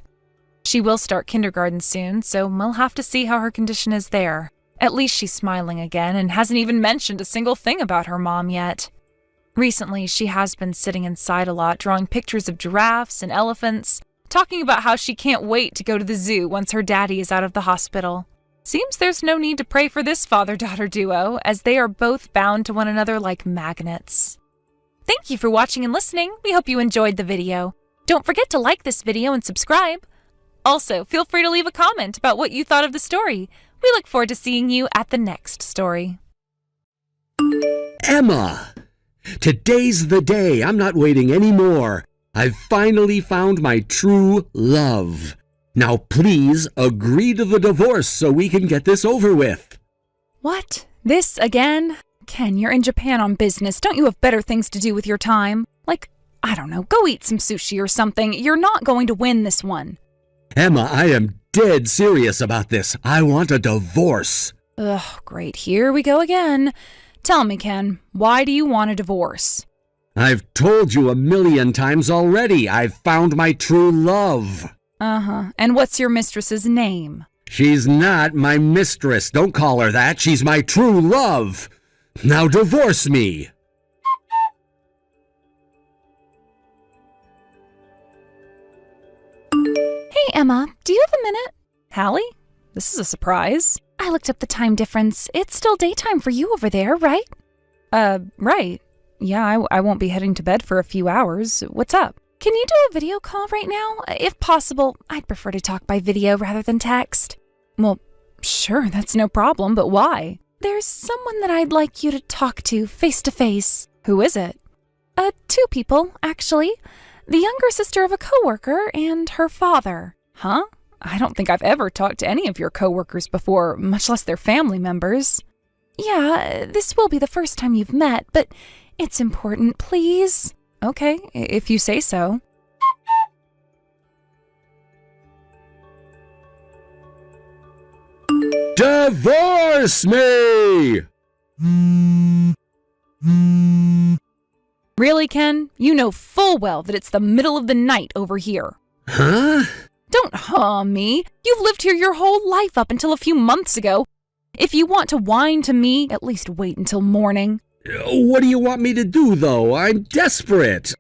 Speaker 2: She will start kindergarten soon, so we'll have to see how her condition is there. At least she's smiling again and hasn't even mentioned a single thing about her mom yet. Recently, she has been sitting inside a lot, drawing pictures of giraffes and elephants, talking about how she can't wait to go to the zoo once her daddy is out of the hospital. Seems there's no need to pray for this father-daughter duo, as they are both bound to one another like magnets. Thank you for watching and listening. We hope you enjoyed the video. Don't forget to like this video and subscribe. Also, feel free to leave a comment about what you thought of the story. We look forward to seeing you at the next story.
Speaker 3: Emma! Today's the day. I'm not waiting anymore. I've finally found my true love. Now please agree to the divorce so we can get this over with.
Speaker 2: What? This again? Ken, you're in Japan on business. Don't you have better things to do with your time? Like, I don't know, go eat some sushi or something. You're not going to win this one.
Speaker 3: Emma, I am dead serious about this. I want a divorce.
Speaker 2: Ugh, great. Here we go again. Tell me, Ken, why do you want a divorce?
Speaker 3: I've told you 1,000,000 times already. I've found my true love.
Speaker 2: Uh-huh. And what's your mistress's name?
Speaker 3: She's not my mistress. Don't call her that. She's my true love. Now divorce me.
Speaker 2: Hey, Emma, do you have a minute? Hallie? This is a surprise. I looked up the time difference. It's still daytime for you over there, right? Right. Yeah, I won't be heading to bed for a few hours. What's up? Can you do a video call right now? If possible, I'd prefer to talk by video rather than text. Well, sure, that's no problem, but why? There's someone that I'd like you to talk to face to face. Who is it? 2 people, actually. The younger sister of a coworker and her father. Huh? I don't think I've ever talked to any of your coworkers before, much less their family members. Yeah, this will be the first time you've met, but it's important, please. Okay, if you say so.
Speaker 3: Divorce me!
Speaker 2: Really, Ken? You know full well that it's the middle of the night over here.
Speaker 3: Huh?
Speaker 2: Don't me. You've lived here your whole life up until a few months ago. If you want to whine to me, at least wait until morning.
Speaker 3: What do you want me to do, though? I'm desperate.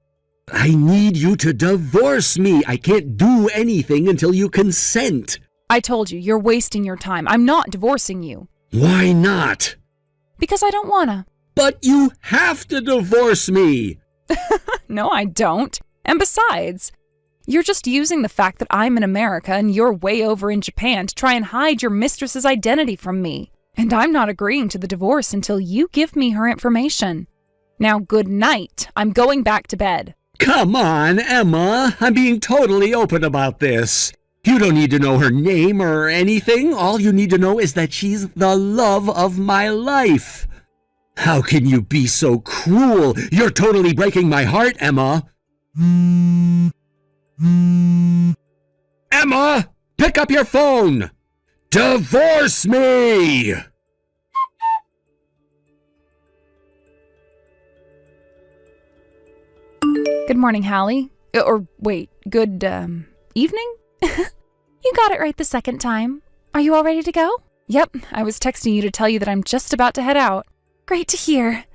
Speaker 3: I need you to divorce me. I can't do anything until you consent.
Speaker 2: I told you, you're wasting your time. I'm not divorcing you.
Speaker 3: Why not?
Speaker 2: Because I don't wanna.
Speaker 3: But you have to divorce me.
Speaker 2: No, I don't. And besides, you're just using the fact that I'm in America and you're way over in Japan to try and hide your mistress's identity from me. And I'm not agreeing to the divorce until you give me her information. Now, good night. I'm going back to bed.
Speaker 3: Come on, Emma. I'm being totally open about this. You don't need to know her name or anything. All you need to know is that she's the love of my life. How can you be so cruel? You're totally breaking my heart, Emma. Emma, pick up your phone. Divorce me!
Speaker 2: Good morning, Hallie. Or wait, good, evening? You got it right the second time. Are you all ready to go? Yep, I was texting you to tell you that I'm just about to head out. Great to hear.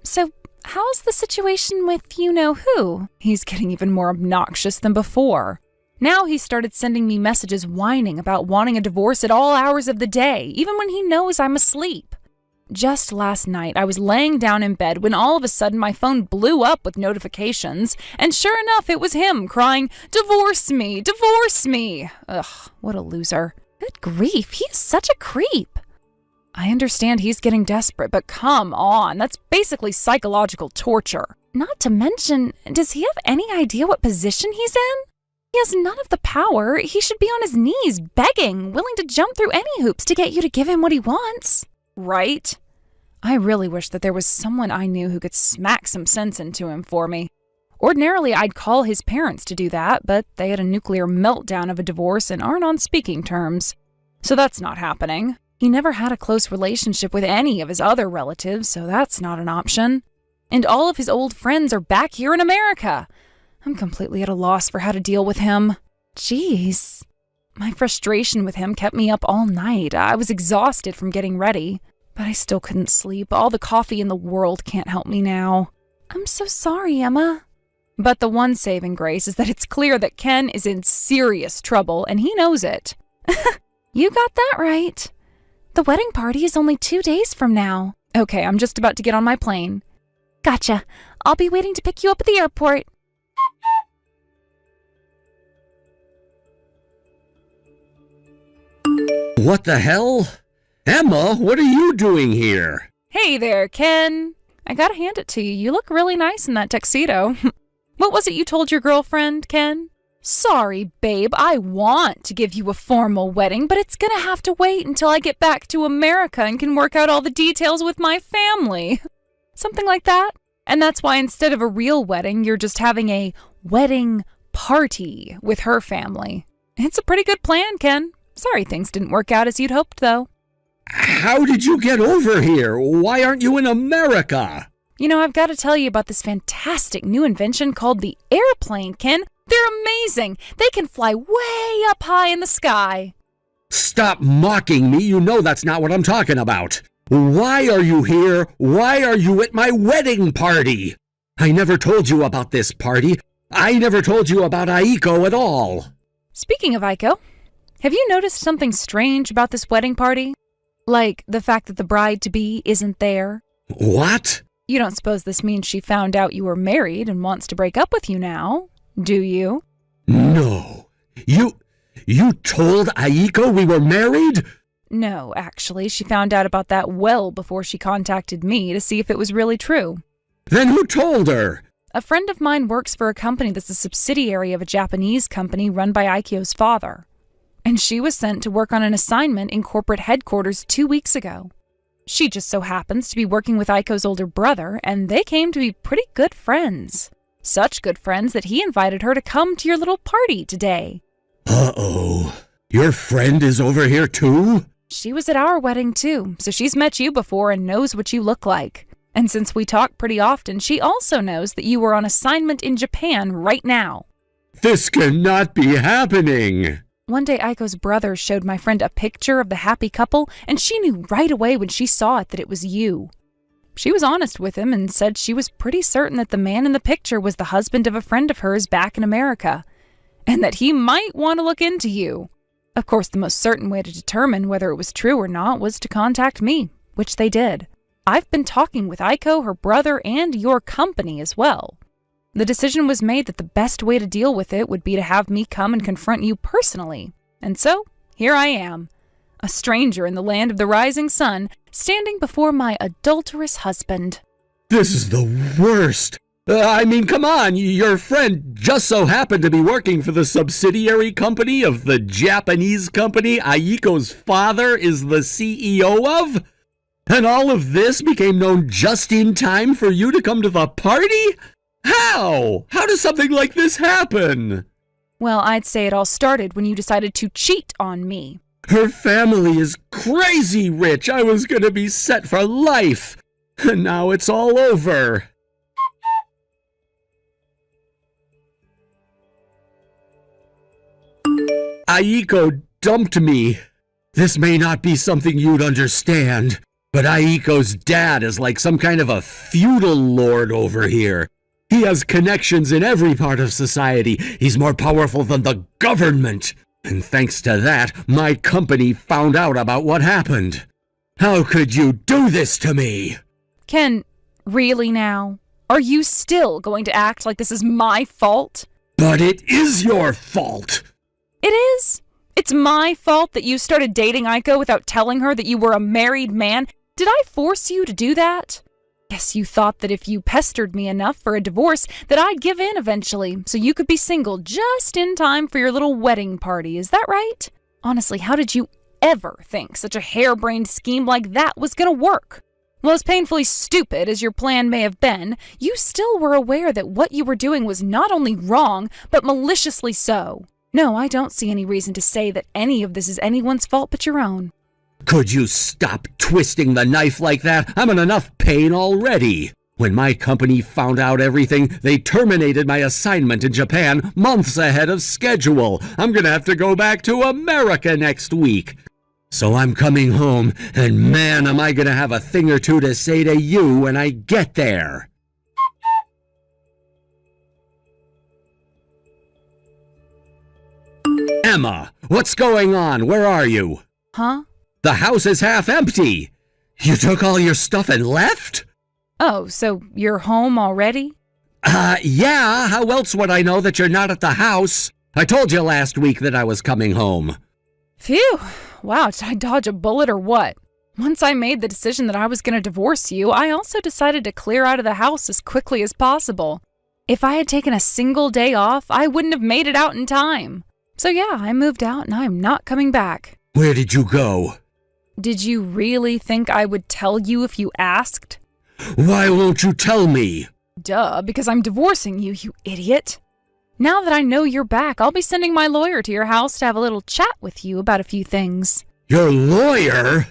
Speaker 2: So, how's the situation with you-know-who? He's getting even more obnoxious than before. Now he started sending me messages whining about wanting a divorce at all hours of the day, even when he knows I'm asleep. Just last night, I was laying down in bed when all of a sudden my phone blew up with notifications, and sure enough, it was him crying, "Divorce me! Divorce me!" Ugh, what a loser. Good grief, he is such a creep. I understand he's getting desperate, but come on, that's basically psychological torture. Not to mention, does he have any idea what position he's in? He has none of the power. He should be on his knees, begging, willing to jump through any hoops to get you to give him what he wants. Right? I really wish that there was someone I knew who could smack some sense into him for me. Ordinarily, I'd call his parents to do that, but they had a nuclear meltdown of a divorce and aren't on speaking terms. So that's not happening. He never had a close relationship with any of his other relatives, so that's not an option. And all of his old friends are back here in America. I'm completely at a loss for how to deal with him. Jeez. My frustration with him kept me up all night. I was exhausted from getting ready, but I still couldn't sleep. All the coffee in the world can't help me now. I'm so sorry, Emma. But the one saving grace is that it's clear that Ken is in serious trouble, and he knows it. You got that right. The wedding party is only 2 days from now. Okay, I'm just about to get on my plane. Gotcha. I'll be waiting to pick you up at the airport.
Speaker 3: What the hell? Emma, what are you doing here?
Speaker 2: Hey there, Ken. I gotta hand it to you. You look really nice in that tuxedo. What was it you told your girlfriend, Ken? Sorry, babe, I want to give you a formal wedding, but it's gonna have to wait until I get back to America and can work out all the details with my family. Something like that. And that's why instead of a real wedding, you're just having a wedding party with her family. It's a pretty good plan, Ken. Sorry things didn't work out as you'd hoped, though.
Speaker 3: How did you get over here? Why aren't you in America?
Speaker 2: You know, I've got to tell you about this fantastic new invention called the airplane, Ken. They're amazing. They can fly way up high in the sky.
Speaker 3: Stop mocking me. You know that's not what I'm talking about. Why are you here? Why are you at my wedding party? I never told you about this party. I never told you about Aiko at all.
Speaker 2: Speaking of Aiko, have you noticed something strange about this wedding party? Like the fact that the bride-to-be isn't there?
Speaker 3: What?
Speaker 2: You don't suppose this means she found out you were married and wants to break up with you now, do you?
Speaker 3: No. You told Aiko we were married?
Speaker 2: No, actually, she found out about that well before she contacted me to see if it was really true.
Speaker 3: Then who told her?
Speaker 2: A friend of mine works for a company that's a subsidiary of a Japanese company run by Aiko's father. And she was sent to work on an assignment in corporate headquarters 2 weeks ago. She just so happens to be working with Aiko's older brother, and they came to be pretty good friends. Such good friends that he invited her to come to your little party today.
Speaker 3: Uh-oh. Your friend is over here too?
Speaker 2: She was at our wedding too, so she's met you before and knows what you look like. And since we talk pretty often, she also knows that you were on assignment in Japan right now.
Speaker 3: This cannot be happening.
Speaker 2: One day, Aiko's brother showed my friend a picture of the happy couple, and she knew right away when she saw it that it was you. She was honest with him and said she was pretty certain that the man in the picture was the husband of a friend of hers back in America, and that he might want to look into you. Of course, the most certain way to determine whether it was true or not was to contact me, which they did. I've been talking with Aiko, her brother, and your company as well. The decision was made that the best way to deal with it would be to have me come and confront you personally. And so, here I am, a stranger in the land of the rising sun, standing before my adulterous husband.
Speaker 3: This is the worst. Come on, your friend just so happened to be working for the subsidiary company of the Japanese company Aiko's father is the CEO of? And all of this became known just in time for you to come to the party? How? How does something like this happen?
Speaker 2: Well, I'd say it all started when you decided to cheat on me.
Speaker 3: Her family is crazy rich. I was going to be set for life. And now it's all over. Aiko dumped me. This may not be something you'd understand, but Aiko's dad is like some kind of a feudal lord over here. He has connections in every part of society. He's more powerful than the government. And thanks to that, my company found out about what happened. How could you do this to me?
Speaker 2: Ken, really now? Are you still going to act like this is my fault?
Speaker 3: But it is your fault.
Speaker 2: It is? It's my fault that you started dating Aiko without telling her that you were a married man? Did I force you to do that? Guess you thought that if you pestered me enough for a divorce that I'd give in eventually, so you could be single just in time for your little wedding party, is that right? Honestly, how did you ever think such a harebrained scheme like that was gonna work? Well, as painfully stupid as your plan may have been, you still were aware that what you were doing was not only wrong, but maliciously so. No, I don't see any reason to say that any of this is anyone's fault but your own.
Speaker 3: Could you stop twisting the knife like that? I'm in enough pain already. When my company found out everything, they terminated my assignment in Japan months ahead of schedule. I'm gonna have to go back to America next week. So I'm coming home, and man, am I gonna have a thing or two to say to you when I get there. Emma, what's going on? Where are you?
Speaker 2: Huh?
Speaker 3: The house is half empty. You took all your stuff and left?
Speaker 2: Oh, so you're home already?
Speaker 3: Yeah. How else would I know that you're not at the house? I told you last week that I was coming home.
Speaker 2: Phew. Wow, did I dodge a bullet or what? Once I made the decision that I was going to divorce you, I also decided to clear out of the house as quickly as possible. If I had taken a single day off, I wouldn't have made it out in time. So yeah, I moved out and I'm not coming back.
Speaker 3: Where did you go?
Speaker 2: Did you really think I would tell you if you asked?
Speaker 3: Why won't you tell me?
Speaker 2: Duh, because I'm divorcing you, you idiot. Now that I know you're back, I'll be sending my lawyer to your house to have a little chat with you about a few things.
Speaker 3: Your lawyer?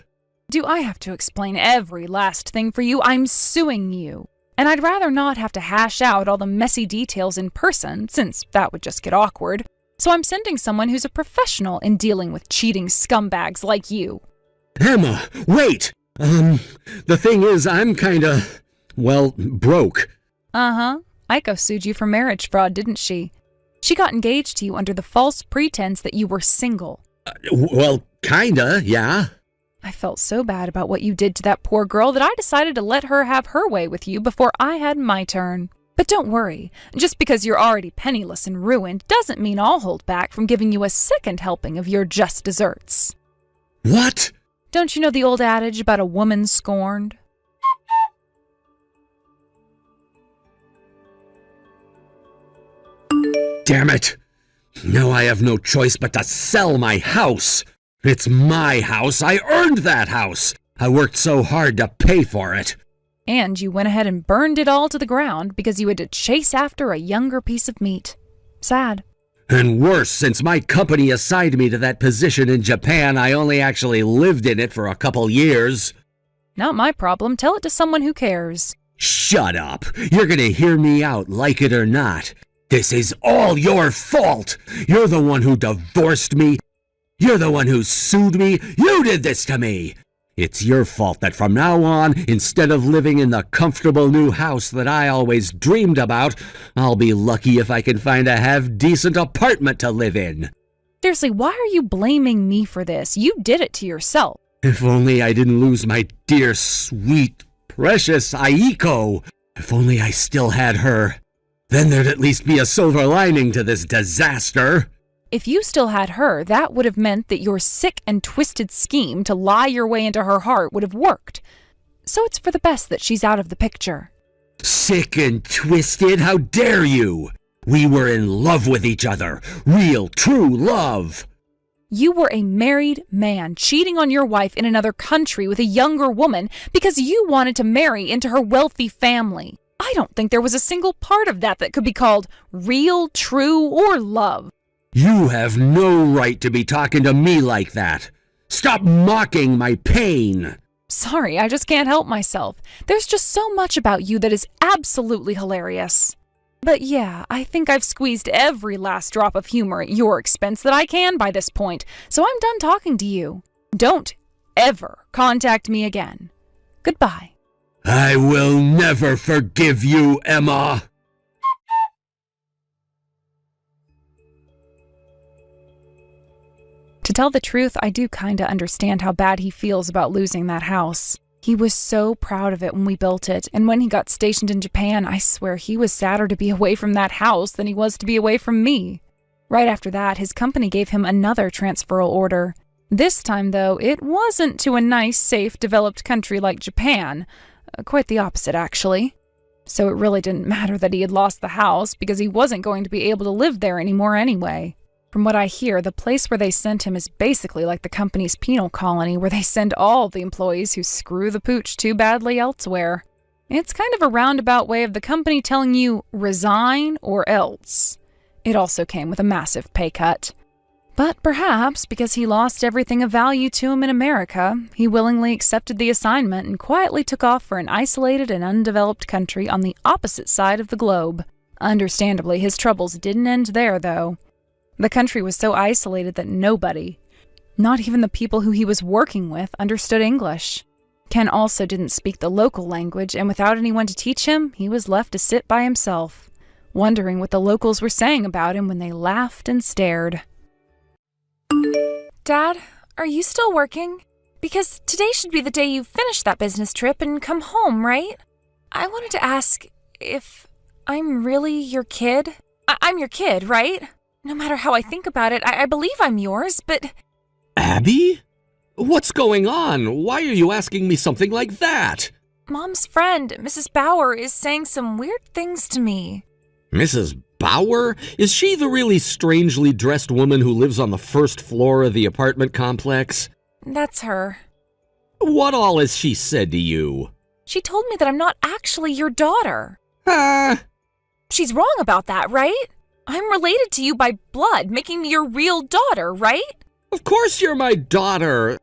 Speaker 2: Do I have to explain every last thing for you? I'm suing you. And I'd rather not have to hash out all the messy details in person, since that would just get awkward. So I'm sending someone who's a professional in dealing with cheating scumbags like you.
Speaker 3: Emma, wait! The thing is, I'm kinda, broke.
Speaker 2: Uh-huh. Aiko sued you for marriage fraud, didn't she? She got engaged to you under the false pretense that you were single.
Speaker 3: Kinda, yeah.
Speaker 2: I felt so bad about what you did to that poor girl that I decided to let her have her way with you before I had my turn. But don't worry, just because you're already penniless and ruined doesn't mean I'll hold back from giving you a second helping of your just desserts.
Speaker 3: What?
Speaker 2: Don't you know the old adage about a woman scorned?
Speaker 3: Damn it! Now I have no choice but to sell my house. It's my house. I earned that house. I worked so hard to pay for it.
Speaker 2: And you went ahead and burned it all to the ground because you had to chase after a younger piece of meat. Sad.
Speaker 3: And worse, since my company assigned me to that position in Japan, I only actually lived in it for a couple years.
Speaker 2: Not my problem. Tell it to someone who cares.
Speaker 3: Shut up. You're gonna hear me out, like it or not. This is all your fault. You're the one who divorced me. You're the one who sued me. You did this to me. It's your fault that from now on, instead of living in the comfortable new house that I always dreamed about, I'll be lucky if I can find a half-decent apartment to live in.
Speaker 2: Seriously, why are you blaming me for this? You did it to yourself.
Speaker 3: If only I didn't lose my dear, sweet, precious Aiko. If only I still had her. Then there'd at least be a silver lining to this disaster.
Speaker 2: If you still had her, that would have meant that your sick and twisted scheme to lie your way into her heart would have worked. So it's for the best that she's out of the picture.
Speaker 3: Sick and twisted? How dare you? We were in love with each other. Real, true love.
Speaker 2: You were a married man cheating on your wife in another country with a younger woman because you wanted to marry into her wealthy family. I don't think there was a single part of that could be called real, true, or love.
Speaker 3: You have no right to be talking to me like that. Stop mocking my pain.
Speaker 2: Sorry, I just can't help myself. There's just so much about you that is absolutely hilarious. But yeah, I think I've squeezed every last drop of humor at your expense that I can by this point, so I'm done talking to you. Don't ever contact me again. Goodbye.
Speaker 3: I will never forgive you, Emma.
Speaker 2: To tell the truth, I do kinda understand how bad he feels about losing that house. He was so proud of it when we built it, and when he got stationed in Japan, I swear he was sadder to be away from that house than he was to be away from me. Right after that, his company gave him another transferal order. This time, though, it wasn't to a nice, safe, developed country like Japan. Quite the opposite, actually. So it really didn't matter that he had lost the house, because he wasn't going to be able to live there anymore anyway. From what I hear, the place where they sent him is basically like the company's penal colony, where they send all the employees who screw the pooch too badly elsewhere. It's kind of a roundabout way of the company telling you, resign or else. It also came with a massive pay cut. But perhaps because he lost everything of value to him in America, he willingly accepted the assignment and quietly took off for an isolated and undeveloped country on the opposite side of the globe. Understandably, his troubles didn't end there, though. The country was so isolated that nobody, not even the people who he was working with, understood English. Ken also didn't speak the local language, and without anyone to teach him, he was left to sit by himself, wondering what the locals were saying about him when they laughed and stared. Dad, are you still working? Because today should be the day you finish that business trip and come home, right? I wanted to ask if I'm really your kid. I'm your kid, right? No matter how I think about it, I believe I'm yours, but...
Speaker 3: Abby? What's going on? Why are you asking me something like that?
Speaker 2: Mom's friend, Mrs. Bauer, is saying some weird things to me.
Speaker 3: Mrs. Bauer? Is she the really strangely dressed woman who lives on the first floor of the apartment complex?
Speaker 2: That's her.
Speaker 3: What all has she said to you?
Speaker 2: She told me that I'm not actually your daughter. She's wrong about that, right? I'm related to you by blood, making me your real daughter, right?
Speaker 3: Of course you're my daughter.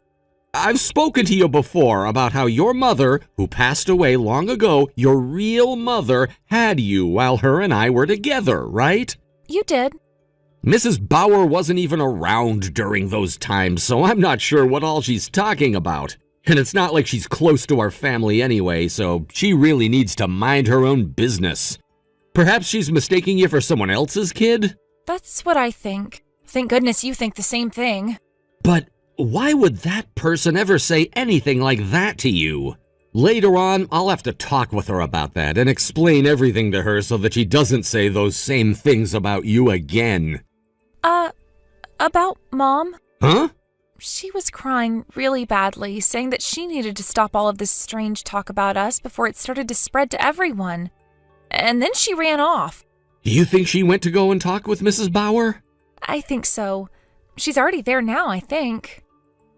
Speaker 3: I've spoken to you before about how your mother, who passed away long ago, your real mother, had you while her and I were together, right?
Speaker 2: You did.
Speaker 3: Mrs. Bauer wasn't even around during those times, so I'm not sure what all she's talking about. And it's not like she's close to our family anyway, so she really needs to mind her own business. Perhaps she's mistaking you for someone else's kid?
Speaker 2: That's what I think. Thank goodness you think the same thing.
Speaker 3: But why would that person ever say anything like that to you? Later on, I'll have to talk with her about that and explain everything to her so that she doesn't say those same things about you again.
Speaker 2: About Mom?
Speaker 3: Huh?
Speaker 2: She was crying really badly, saying that she needed to stop all of this strange talk about us before it started to spread to everyone. And then she ran off.
Speaker 3: Do you think she went to go and talk with Mrs. Bauer?
Speaker 2: I think so. She's already there now, I think.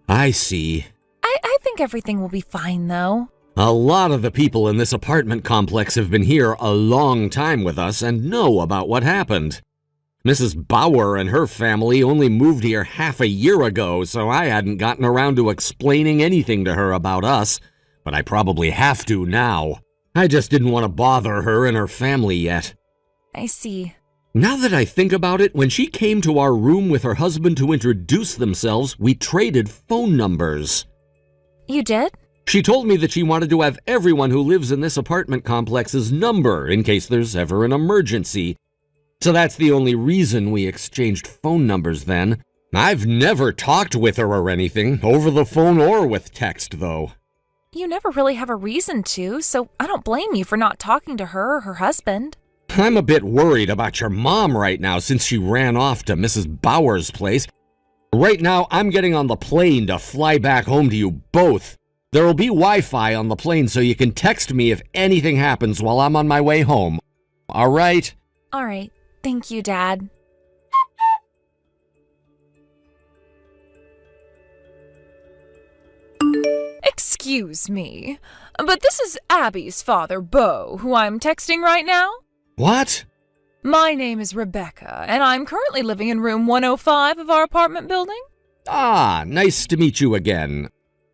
Speaker 3: I see.
Speaker 2: I think everything will be fine, though.
Speaker 3: A lot of the people in this apartment complex have been here a long time with us and know about what happened. Mrs. Bauer and her family only moved here half a year ago, so I hadn't gotten around to explaining anything to her about us, but I probably have to now. I just didn't want to bother her and her family yet.
Speaker 2: I see.
Speaker 3: Now that I think about it, when she came to our room with her husband to introduce themselves, we traded phone numbers.
Speaker 2: You did?
Speaker 3: She told me that she wanted to have everyone who lives in this apartment complex's number in case there's ever an emergency. So that's the only reason we exchanged phone numbers then. I've never talked with her or anything, over the phone or with text, though.
Speaker 2: You never really have a reason to, so I don't blame you for not talking to her or her husband.
Speaker 3: I'm a bit worried about your mom right now since she ran off to Mrs. Bauer's place. Right now, I'm getting on the plane to fly back home to you both. There will be Wi-Fi on the plane so you can text me if anything happens while I'm on my way home. All right?
Speaker 2: All right. Thank you, Dad.
Speaker 1: Excuse me, but this is Abby's father, Beau, who I'm texting right now?
Speaker 3: What?
Speaker 1: My name is Rebecca, and I'm currently living in room 105 of our apartment building.
Speaker 3: Ah, nice to meet you again.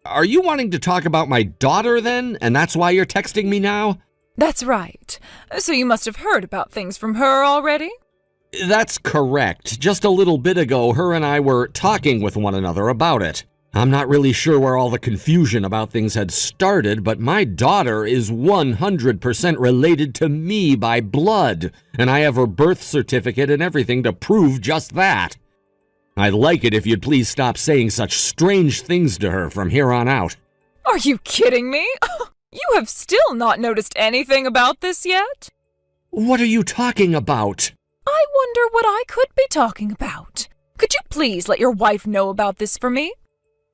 Speaker 3: Are you wanting to talk about my daughter then, and that's why you're texting me now?
Speaker 1: That's right. So you must have heard about things from her already?
Speaker 3: That's correct. Just a little bit ago, her and I were talking with one another about it. I'm not really sure where all the confusion about things had started, but my daughter is 100% related to me by blood, and I have her birth certificate and everything to prove just that. I'd like it if you'd please stop saying such strange things to her from here on out.
Speaker 1: Are you kidding me? You have still not noticed anything about this yet?
Speaker 3: What are you talking about?
Speaker 1: I wonder what I could be talking about. Could you please let your wife know about this for me?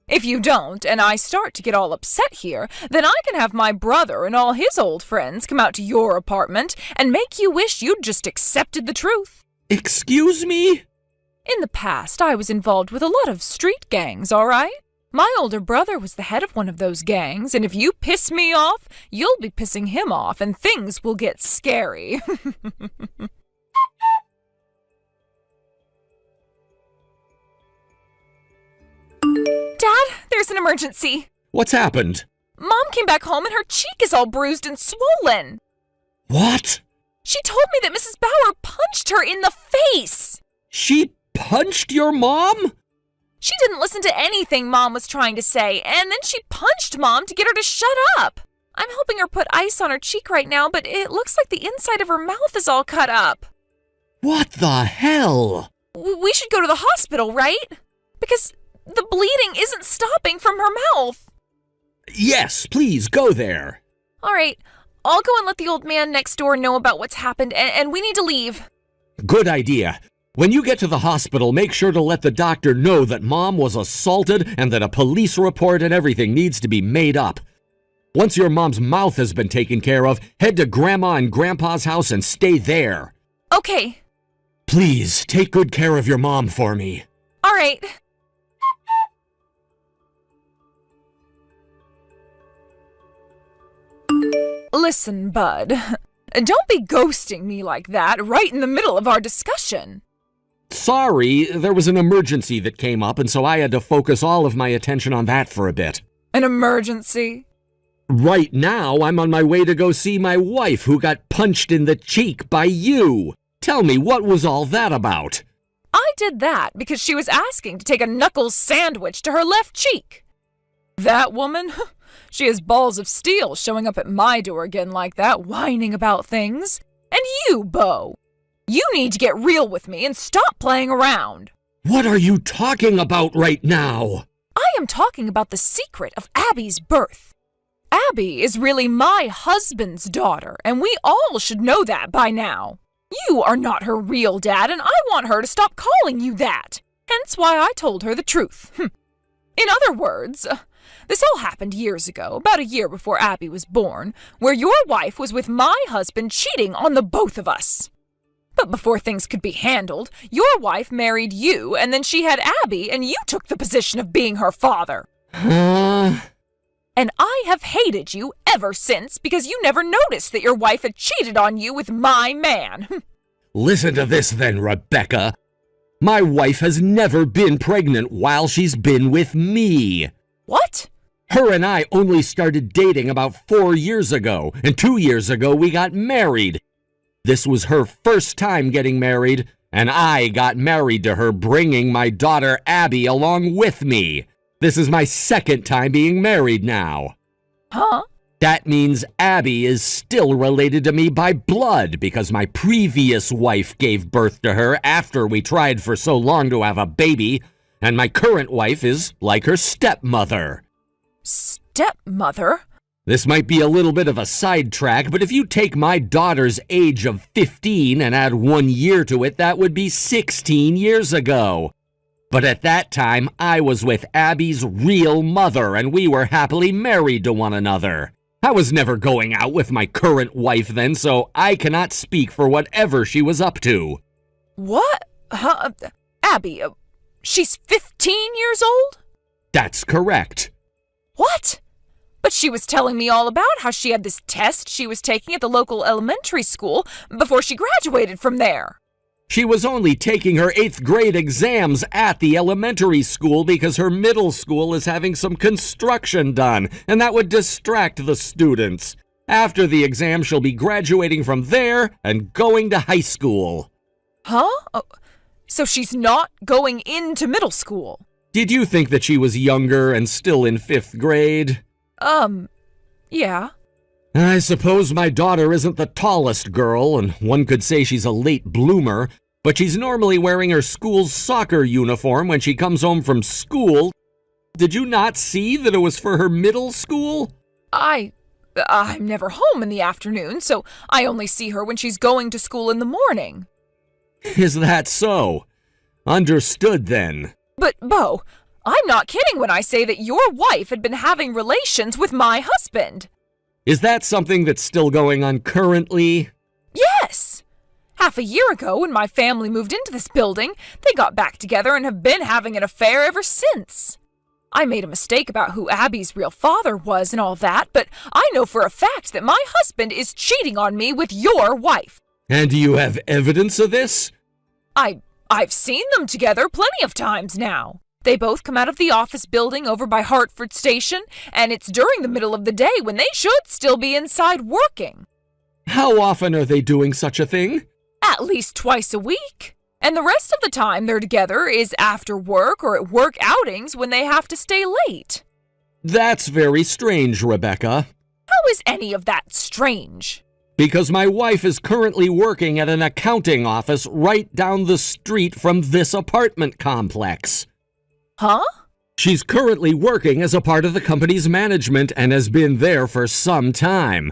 Speaker 1: If you don't, and I start to get all upset here, then I can have my brother and all his old friends come out to your apartment and make you wish you'd just accepted the truth.
Speaker 3: Excuse me?
Speaker 1: In the past, I was involved with a lot of street gangs, all right? My older brother was the head of one of those gangs, and if you piss me off, you'll be pissing him off, and things will get scary. Dad, there's an emergency.
Speaker 3: What's happened?
Speaker 1: Mom came back home and her cheek is all bruised and swollen.
Speaker 3: What?
Speaker 1: She told me that Mrs. Bauer punched her in the face.
Speaker 3: She punched your mom?
Speaker 1: She didn't listen to anything Mom was trying to say, and then she punched Mom to get her to shut up. I'm helping her put ice on her cheek right now, but it looks like the inside of her mouth is all cut up.
Speaker 3: What the hell?
Speaker 1: We should go to the hospital, right? Because the bleeding isn't stopping from her mouth.
Speaker 3: Yes, please, go there.
Speaker 1: All right, I'll go and let the old man next door know about what's happened, and we need to leave.
Speaker 3: Good idea. When you get to the hospital, make sure to let the doctor know that Mom was assaulted and that a police report and everything needs to be made up. Once your mom's mouth has been taken care of, head to Grandma and Grandpa's house and stay there.
Speaker 1: Okay.
Speaker 3: Please, take good care of your mom for me.
Speaker 1: All right. Listen, Bud. Don't be ghosting me like that right in the middle of our discussion.
Speaker 3: Sorry, there was an emergency that came up, and so I had to focus all of my attention on that for a bit.
Speaker 1: An emergency?
Speaker 3: Right now, I'm on my way to go see my wife who got punched in the cheek by you. Tell me, what was all that about?
Speaker 1: I did that because she was asking to take a knuckles sandwich to her left cheek. That woman? She has balls of steel showing up at my door again like that, whining about things. And you, Beau. You need to get real with me and stop playing around.
Speaker 3: What are you talking about right now?
Speaker 1: I am talking about the secret of Abby's birth. Abby is really my husband's daughter, and we all should know that by now. You are not her real dad, and I want her to stop calling you that. Hence why I told her the truth. In other words, this all happened years ago, about a year before Abby was born, where your wife was with my husband cheating on the both of us. But before things could be handled, your wife married you, and then she had Abby, and you took the position of being her father. And I have hated you ever since because you never noticed that your wife had cheated on you with my man.
Speaker 3: Listen to this then, Rebecca. My wife has never been pregnant while she's been with me.
Speaker 1: What?
Speaker 3: Her and I only started dating about 4 years ago, and 2 years ago we got married. This was her first time getting married, and I got married to her, bringing my daughter Abby along with me. This is my second time being married now.
Speaker 1: Huh?
Speaker 3: That means Abby is still related to me by blood because my previous wife gave birth to her after we tried for so long to have a baby, and my current wife is like her stepmother.
Speaker 1: Stepmother?
Speaker 3: This might be a little bit of a sidetrack, but if you take my daughter's age of 15 and add 1 year to it, that would be 16 years ago. But at that time, I was with Abby's real mother, and we were happily married to one another. I was never going out with my current wife then, so I cannot speak for whatever she was up to.
Speaker 1: What? Huh? Abby, she's 15 years old?
Speaker 3: That's correct.
Speaker 1: What? But she was telling me all about how she had this test she was taking at the local elementary school before she graduated from there.
Speaker 3: She was only taking her 8th grade exams at the elementary school because her middle school is having some construction done, and that would distract the students. After the exam, she'll be graduating from there and going to high school.
Speaker 1: Huh? Oh, so she's not going into middle school?
Speaker 3: Did you think that she was younger and still in 5th grade?
Speaker 1: Yeah.
Speaker 3: I suppose my daughter isn't the tallest girl, and one could say she's a late bloomer, but she's normally wearing her school's soccer uniform when she comes home from school. Did you not see that it was for her middle school?
Speaker 1: I'm never home in the afternoon, so I only see her when she's going to school in the morning.
Speaker 3: Is that so? Understood then.
Speaker 1: But, Bo, I'm not kidding when I say that your wife had been having relations with my husband.
Speaker 3: Is that something that's still going on currently?
Speaker 1: Yes! Half a year ago, when my family moved into this building, they got back together and have been having an affair ever since. I made a mistake about who Abby's real father was and all that, but I know for a fact that my husband is cheating on me with your wife.
Speaker 3: And do you have evidence of this?
Speaker 1: I've seen them together plenty of times now. They both come out of the office building over by Hartford Station, and it's during the middle of the day when they should still be inside working.
Speaker 3: How often are they doing such a thing?
Speaker 1: At least twice a week. And the rest of the time they're together is after work or at work outings when they have to stay late.
Speaker 3: That's very strange, Rebecca.
Speaker 1: How is any of that strange?
Speaker 3: Because my wife is currently working at an accounting office right down the street from this apartment complex.
Speaker 1: Huh?
Speaker 3: She's currently working as a part of the company's management and has been there for some time.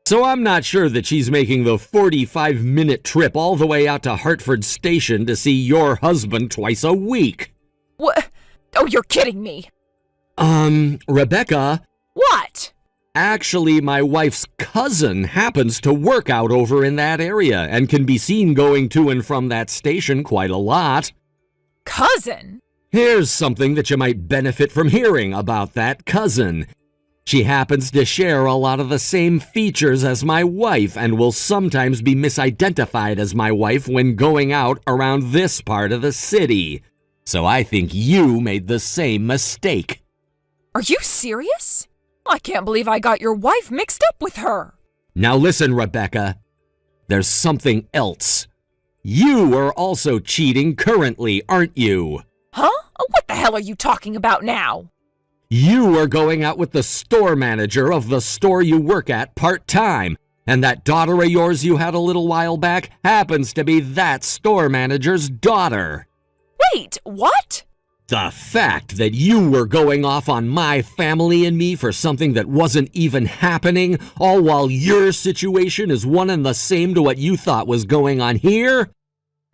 Speaker 3: So I'm not sure that she's making the 45-minute trip all the way out to Hartford Station to see your husband twice a week.
Speaker 1: What? Oh, you're kidding me.
Speaker 3: Rebecca.
Speaker 1: What?
Speaker 3: Actually, my wife's cousin happens to work out over in that area and can be seen going to and from that station quite a lot.
Speaker 1: Cousin?
Speaker 3: Here's something that you might benefit from hearing about that cousin. She happens to share a lot of the same features as my wife and will sometimes be misidentified as my wife when going out around this part of the city. So I think you made the same mistake.
Speaker 1: Are you serious? I can't believe I got your wife mixed up with her.
Speaker 3: Now listen, Rebecca. There's something else. You are also cheating currently, aren't you?
Speaker 1: Huh? What the hell are you talking about now?
Speaker 3: You are going out with the store manager of the store you work at part-time, and that daughter of yours you had a little while back happens to be that store manager's daughter.
Speaker 1: Wait, what?
Speaker 3: The fact that you were going off on my family and me for something that wasn't even happening, all while your situation is one and the same to what you thought was going on here?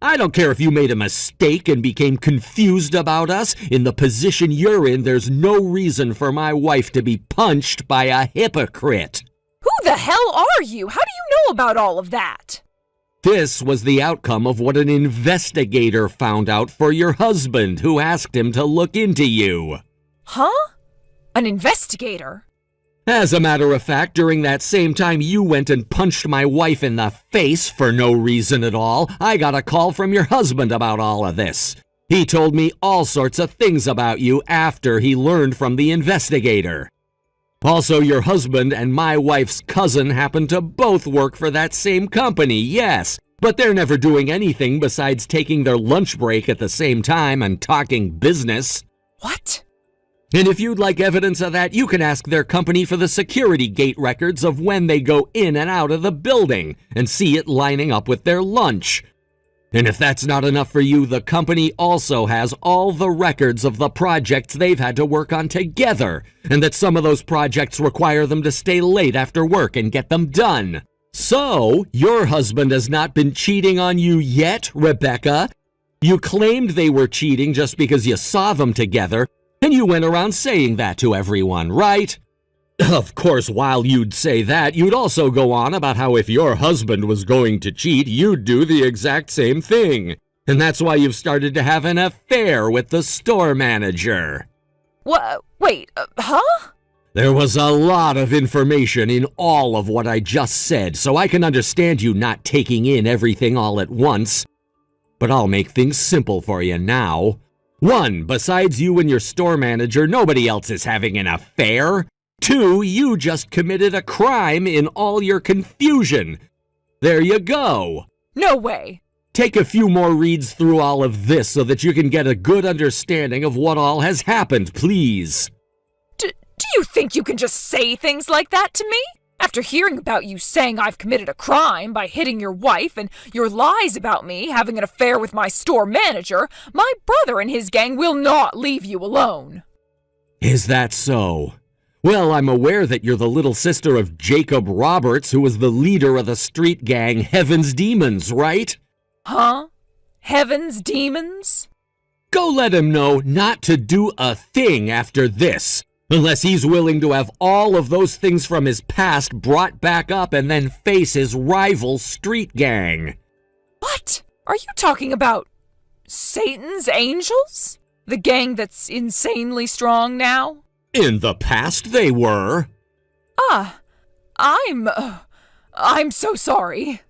Speaker 3: I don't care if you made a mistake and became confused about us. In the position you're in, there's no reason for my wife to be punched by a hypocrite.
Speaker 1: Who the hell are you? How do you know about all of that?
Speaker 3: This was the outcome of what an investigator found out for your husband, who asked him to look into you.
Speaker 1: Huh? An investigator?
Speaker 3: As a matter of fact, during that same time you went and punched my wife in the face for no reason at all, I got a call from your husband about all of this. He told me all sorts of things about you after he learned from the investigator. Also, your husband and my wife's cousin happen to both work for that same company, yes, but they're never doing anything besides taking their lunch break at the same time and talking business.
Speaker 1: What?
Speaker 3: And if you'd like evidence of that, you can ask their company for the security gate records of when they go in and out of the building and see it lining up with their lunch. And if that's not enough for you, the company also has all the records of the projects they've had to work on together, and that some of those projects require them to stay late after work and get them done. So, your husband has not been cheating on you yet, Rebecca. You claimed they were cheating just because you saw them together, and you went around saying that to everyone, right? Of course, while you'd say that, you'd also go on about how if your husband was going to cheat, you'd do the exact same thing. And that's why you've started to have an affair with the store manager.
Speaker 1: What? Wait, huh?
Speaker 3: There was a lot of information in all of what I just said, so I can understand you not taking in everything all at once. But I'll make things simple for you now. 1, besides you and your store manager, nobody else is having an affair. 2, you just committed a crime in all your confusion. There you go.
Speaker 1: No way.
Speaker 3: Take a few more reads through all of this so that you can get a good understanding of what all has happened, please.
Speaker 1: Do you think you can just say things like that to me? After hearing about you saying I've committed a crime by hitting your wife and your lies about me having an affair with my store manager, my brother and his gang will not leave you alone.
Speaker 3: Is that so? Well, I'm aware that you're the little sister of Jacob Roberts, who was the leader of the street gang Heaven's Demons, right?
Speaker 1: Huh? Heaven's Demons?
Speaker 3: Go let him know not to do a thing after this. Unless he's willing to have all of those things from his past brought back up and then face his rival street gang.
Speaker 1: What? Are you talking about Satan's Angels? The gang that's insanely strong now?
Speaker 3: In the past they were.
Speaker 1: I'm so sorry.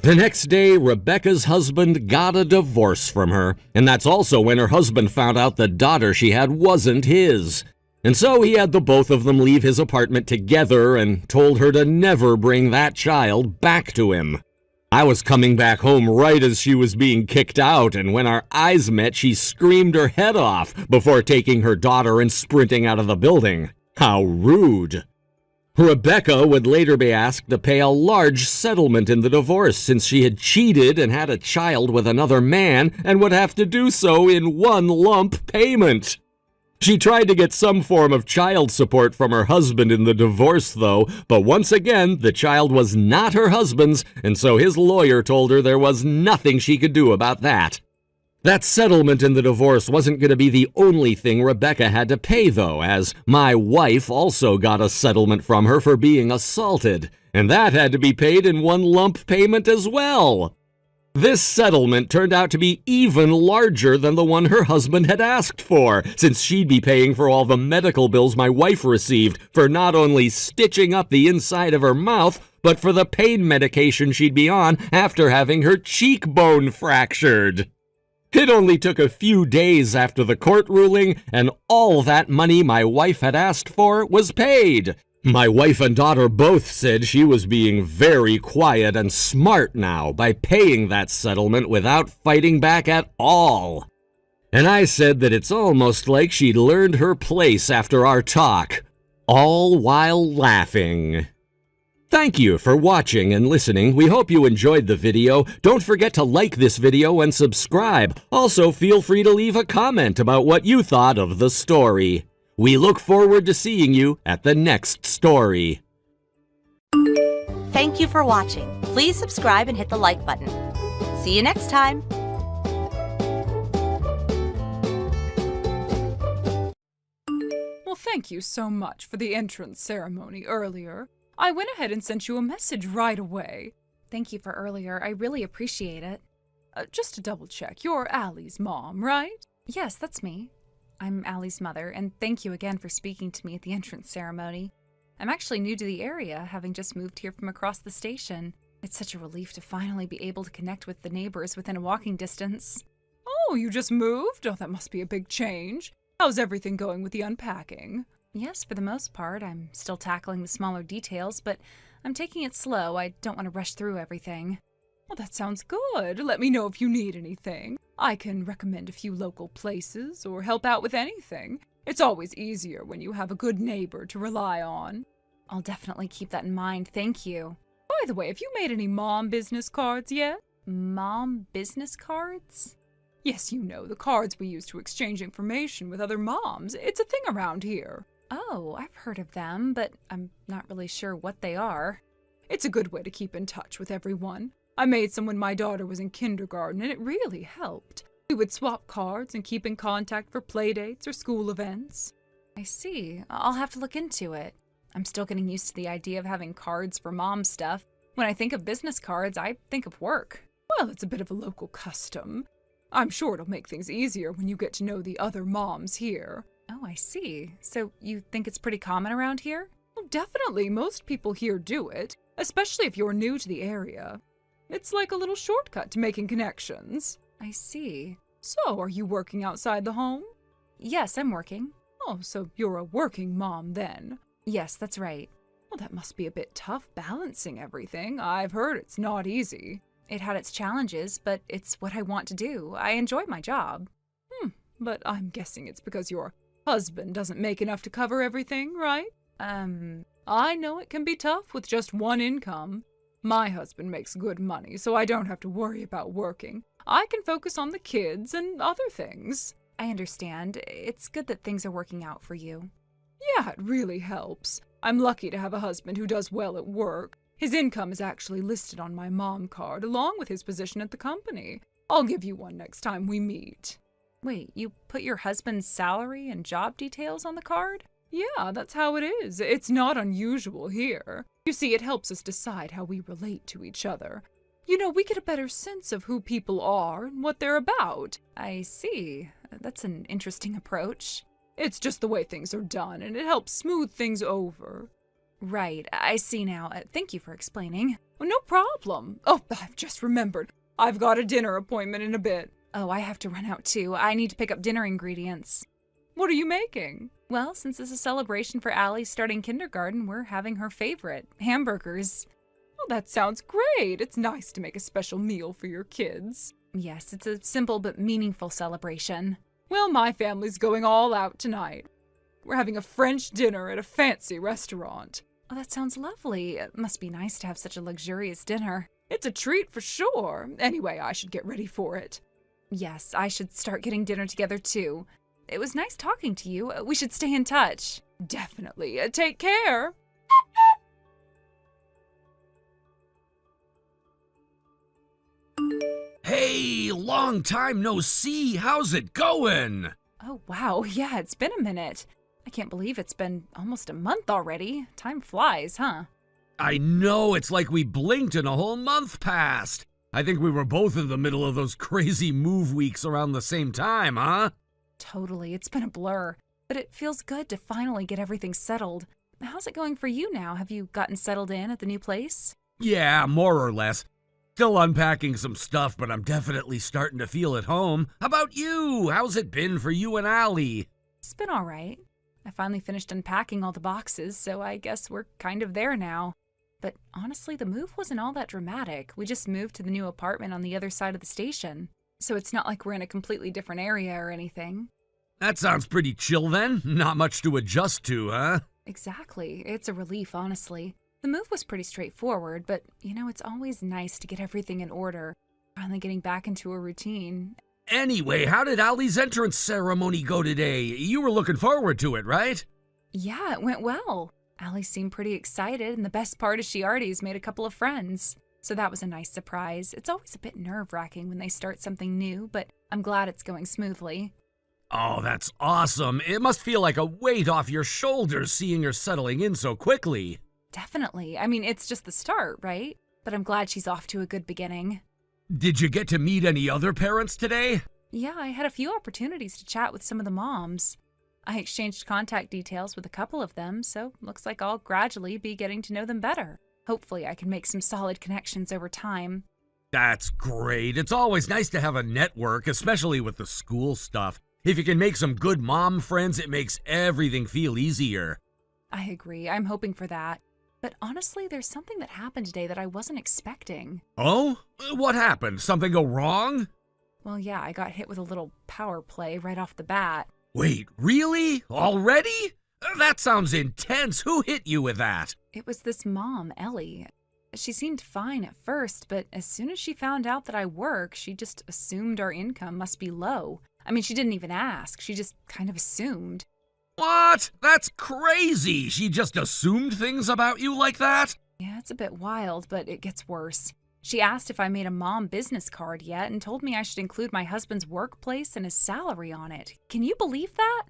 Speaker 3: The next day, Rebecca's husband got a divorce from her, and that's also when her husband found out the daughter she had wasn't his. And so he had the both of them leave his apartment together and told her to never bring that child back to him. I was coming back home right as she was being kicked out, and when our eyes met, she screamed her head off before taking her daughter and sprinting out of the building. How rude! Rebecca would later be asked to pay a large settlement in the divorce since she had cheated and had a child with another man and would have to do so in one lump payment. She tried to get some form of child support from her husband in the divorce, though, but once again, the child was not her husband's, and so his lawyer told her there was nothing she could do about that. That settlement in the divorce wasn't going to be the only thing Rebecca had to pay, though, as my wife also got a settlement from her for being assaulted, and that had to be paid in one lump payment as well. This settlement turned out to be even larger than the one her husband had asked for, since she'd be paying for all the medical bills my wife received for not only stitching up the inside of her mouth, but for the pain medication she'd be on after having her cheekbone fractured. It only took a few days after the court ruling, and all that money my wife had asked for was paid. My wife and daughter both said she was being very quiet and smart now by paying that settlement without fighting back at all. And I said that it's almost like she'd learned her place after our talk, all while laughing. Thank you for watching and listening. We hope you enjoyed the video. Don't forget to like this video and subscribe. Also, feel free to leave a comment about what you thought of the story. We look forward to seeing you at the next story.
Speaker 4: Thank you for watching. Please subscribe and hit the like button. See you next time.
Speaker 1: Well, thank you so much for the entrance ceremony earlier. I went ahead and sent you a message right away.
Speaker 2: Thank you for earlier. I really appreciate it.
Speaker 1: Just to double check, you're Allie's mom, right?
Speaker 2: Yes, that's me. I'm Allie's mother, and thank you again for speaking to me at the entrance ceremony. I'm actually new to the area, having just moved here from across the station. It's such a relief to finally be able to connect with the neighbors within a walking distance.
Speaker 1: Oh, you just moved? Oh, that must be a big change. How's everything going with the unpacking?
Speaker 2: Yes, for the most part. I'm still tackling the smaller details, but I'm taking it slow. I don't want to rush through everything.
Speaker 1: Well, that sounds good. Let me know if you need anything. I can recommend a few local places or help out with anything. It's always easier when you have a good neighbor to rely on.
Speaker 2: I'll definitely keep that in mind, thank you.
Speaker 1: By the way, have you made any mom business cards yet?
Speaker 2: Mom business cards?
Speaker 1: Yes, you know, the cards we use to exchange information with other moms. It's a thing around here.
Speaker 2: Oh, I've heard of them, but I'm not really sure what they are.
Speaker 1: It's a good way to keep in touch with everyone. I made some when my daughter was in kindergarten, and it really helped. We would swap cards and keep in contact for playdates or school events.
Speaker 2: I see. I'll have to look into it. I'm still getting used to the idea of having cards for mom stuff. When I think of business cards, I think of work.
Speaker 1: Well, it's a bit of a local custom. I'm sure it'll make things easier when you get to know the other moms here.
Speaker 2: Oh, I see. So you think it's pretty common around here?
Speaker 1: Well, definitely. Most people here do it, especially if you're new to the area. It's like a little shortcut to making connections.
Speaker 2: I see.
Speaker 1: So, are you working outside the home?
Speaker 2: Yes, I'm working.
Speaker 1: Oh, so you're a working mom then?
Speaker 2: Yes, that's right.
Speaker 1: Well, that must be a bit tough balancing everything. I've heard it's not easy.
Speaker 2: It had its challenges, but it's what I want to do. I enjoy my job.
Speaker 1: But I'm guessing it's because your husband doesn't make enough to cover everything, right? I know it can be tough with just one income. My husband makes good money, so I don't have to worry about working. I can focus on the kids and other things.
Speaker 2: I understand. It's good that things are working out for you.
Speaker 1: Yeah, it really helps. I'm lucky to have a husband who does well at work. His income is actually listed on my mom card, along with his position at the company. I'll give you one next time we meet.
Speaker 2: Wait, you put your husband's salary and job details on the card?
Speaker 1: Yeah, that's how it is. It's not unusual here. You see, it helps us decide how we relate to each other. You know, we get a better sense of who people are and what they're about.
Speaker 2: I see. That's an interesting approach.
Speaker 1: It's just the way things are done, and it helps smooth things over.
Speaker 2: Right, I see now. Thank you for explaining.
Speaker 1: No problem. Oh, I've just remembered. I've got a dinner appointment in a bit.
Speaker 2: Oh, I have to run out too. I need to pick up dinner ingredients.
Speaker 1: What are you making?
Speaker 2: Well, since it's a celebration for Allie starting kindergarten, we're having her favorite, hamburgers.
Speaker 1: Oh, that sounds great. It's nice to make a special meal for your kids.
Speaker 2: Yes, it's a simple but meaningful celebration.
Speaker 1: Well, my family's going all out tonight. We're having a French dinner at a fancy restaurant.
Speaker 2: Oh, that sounds lovely. It must be nice to have such a luxurious dinner.
Speaker 1: It's a treat for sure. Anyway, I should get ready for it.
Speaker 2: Yes, I should start getting dinner together too. It was nice talking to you. We should stay in touch.
Speaker 1: Definitely. Take care.
Speaker 5: Hey, long time no see. How's it going?
Speaker 2: Oh, wow. Yeah, it's been a minute. I can't believe it's been almost a month already. Time flies, huh?
Speaker 5: I know, it's like we blinked and a whole month passed. I think we were both in the middle of those crazy move weeks around the same time, huh?
Speaker 2: Totally. It's been a blur. But it feels good to finally get everything settled. How's it going for you now? Have you gotten settled in at the new place?
Speaker 5: Yeah, more or less. Still unpacking some stuff, but I'm definitely starting to feel at home. How about you? How's it been for you and Allie?
Speaker 2: It's been all right. I finally finished unpacking all the boxes, so I guess we're kind of there now. But honestly, the move wasn't all that dramatic. We just moved to the new apartment on the other side of the station. So it's not like we're in a completely different area or anything.
Speaker 5: That sounds pretty chill then. Not much to adjust to, huh?
Speaker 2: Exactly. It's a relief, honestly. The move was pretty straightforward, but, it's always nice to get everything in order. Finally getting back into a routine.
Speaker 5: Anyway, how did Allie's entrance ceremony go today? You were looking forward to it, right?
Speaker 2: Yeah, it went well. Allie seemed pretty excited, and the best part is she already has made a couple of friends. So that was a nice surprise. It's always a bit nerve-wracking when they start something new, but I'm glad it's going smoothly.
Speaker 5: Oh, that's awesome. It must feel like a weight off your shoulders seeing her settling in so quickly.
Speaker 2: Definitely. I mean, it's just the start, right? But I'm glad she's off to a good beginning.
Speaker 5: Did you get to meet any other parents today?
Speaker 2: Yeah, I had a few opportunities to chat with some of the moms. I exchanged contact details with a couple of them, so looks like I'll gradually be getting to know them better. Hopefully I can make some solid connections over time.
Speaker 5: That's great. It's always nice to have a network, especially with the school stuff. If you can make some good mom friends, it makes everything feel easier.
Speaker 2: I agree. I'm hoping for that. But honestly, there's something that happened today that I wasn't expecting.
Speaker 5: Oh? What happened? Something go wrong?
Speaker 2: Well, yeah, I got hit with a little power play right off the bat.
Speaker 5: Wait, really? Already? That sounds intense. Who hit you with that?
Speaker 2: It was this mom, Ellie. She seemed fine at first, but as soon as she found out that I work, she just assumed our income must be low. I mean, she didn't even ask. She just kind of assumed.
Speaker 5: What? That's crazy. She just assumed things about you like that?
Speaker 2: Yeah, it's a bit wild, but it gets worse. She asked if I made a mom business card yet and told me I should include my husband's workplace and his salary on it. Can you believe that?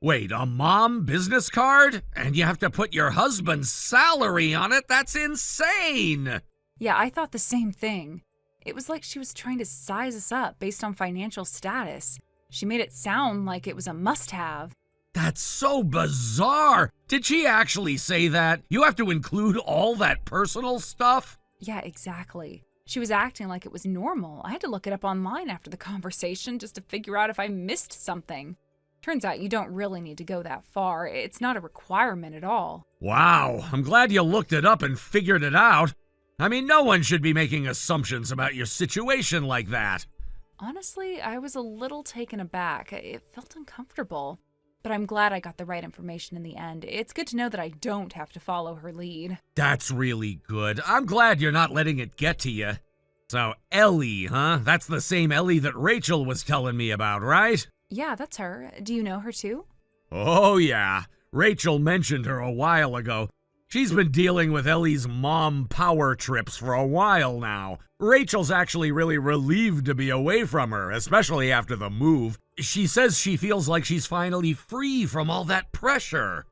Speaker 5: Wait, a mom business card? And you have to put your husband's salary on it? That's insane!
Speaker 2: Yeah, I thought the same thing. It was like she was trying to size us up based on financial status. She made it sound like it was a must-have.
Speaker 5: That's so bizarre! Did she actually say that? You have to include all that personal stuff?
Speaker 2: Yeah, exactly. She was acting like it was normal. I had to look it up online after the conversation just to figure out if I missed something. Turns out you don't really need to go that far. It's not a requirement at all.
Speaker 5: Wow, I'm glad you looked it up and figured it out. I mean, no one should be making assumptions about your situation like that.
Speaker 2: Honestly, I was a little taken aback. It felt uncomfortable. But I'm glad I got the right information in the end. It's good to know that I don't have to follow her lead.
Speaker 5: That's really good. I'm glad you're not letting it get to you. So, Ellie, huh? That's the same Ellie that Rachel was telling me about, right?
Speaker 2: Yeah, that's her. Do you know her too?
Speaker 5: Oh, yeah. Rachel mentioned her a while ago. She's been dealing with Ellie's mom power trips for a while now. Rachel's actually really relieved to be away from her, especially after the move. She says she feels like she's finally free from all that pressure.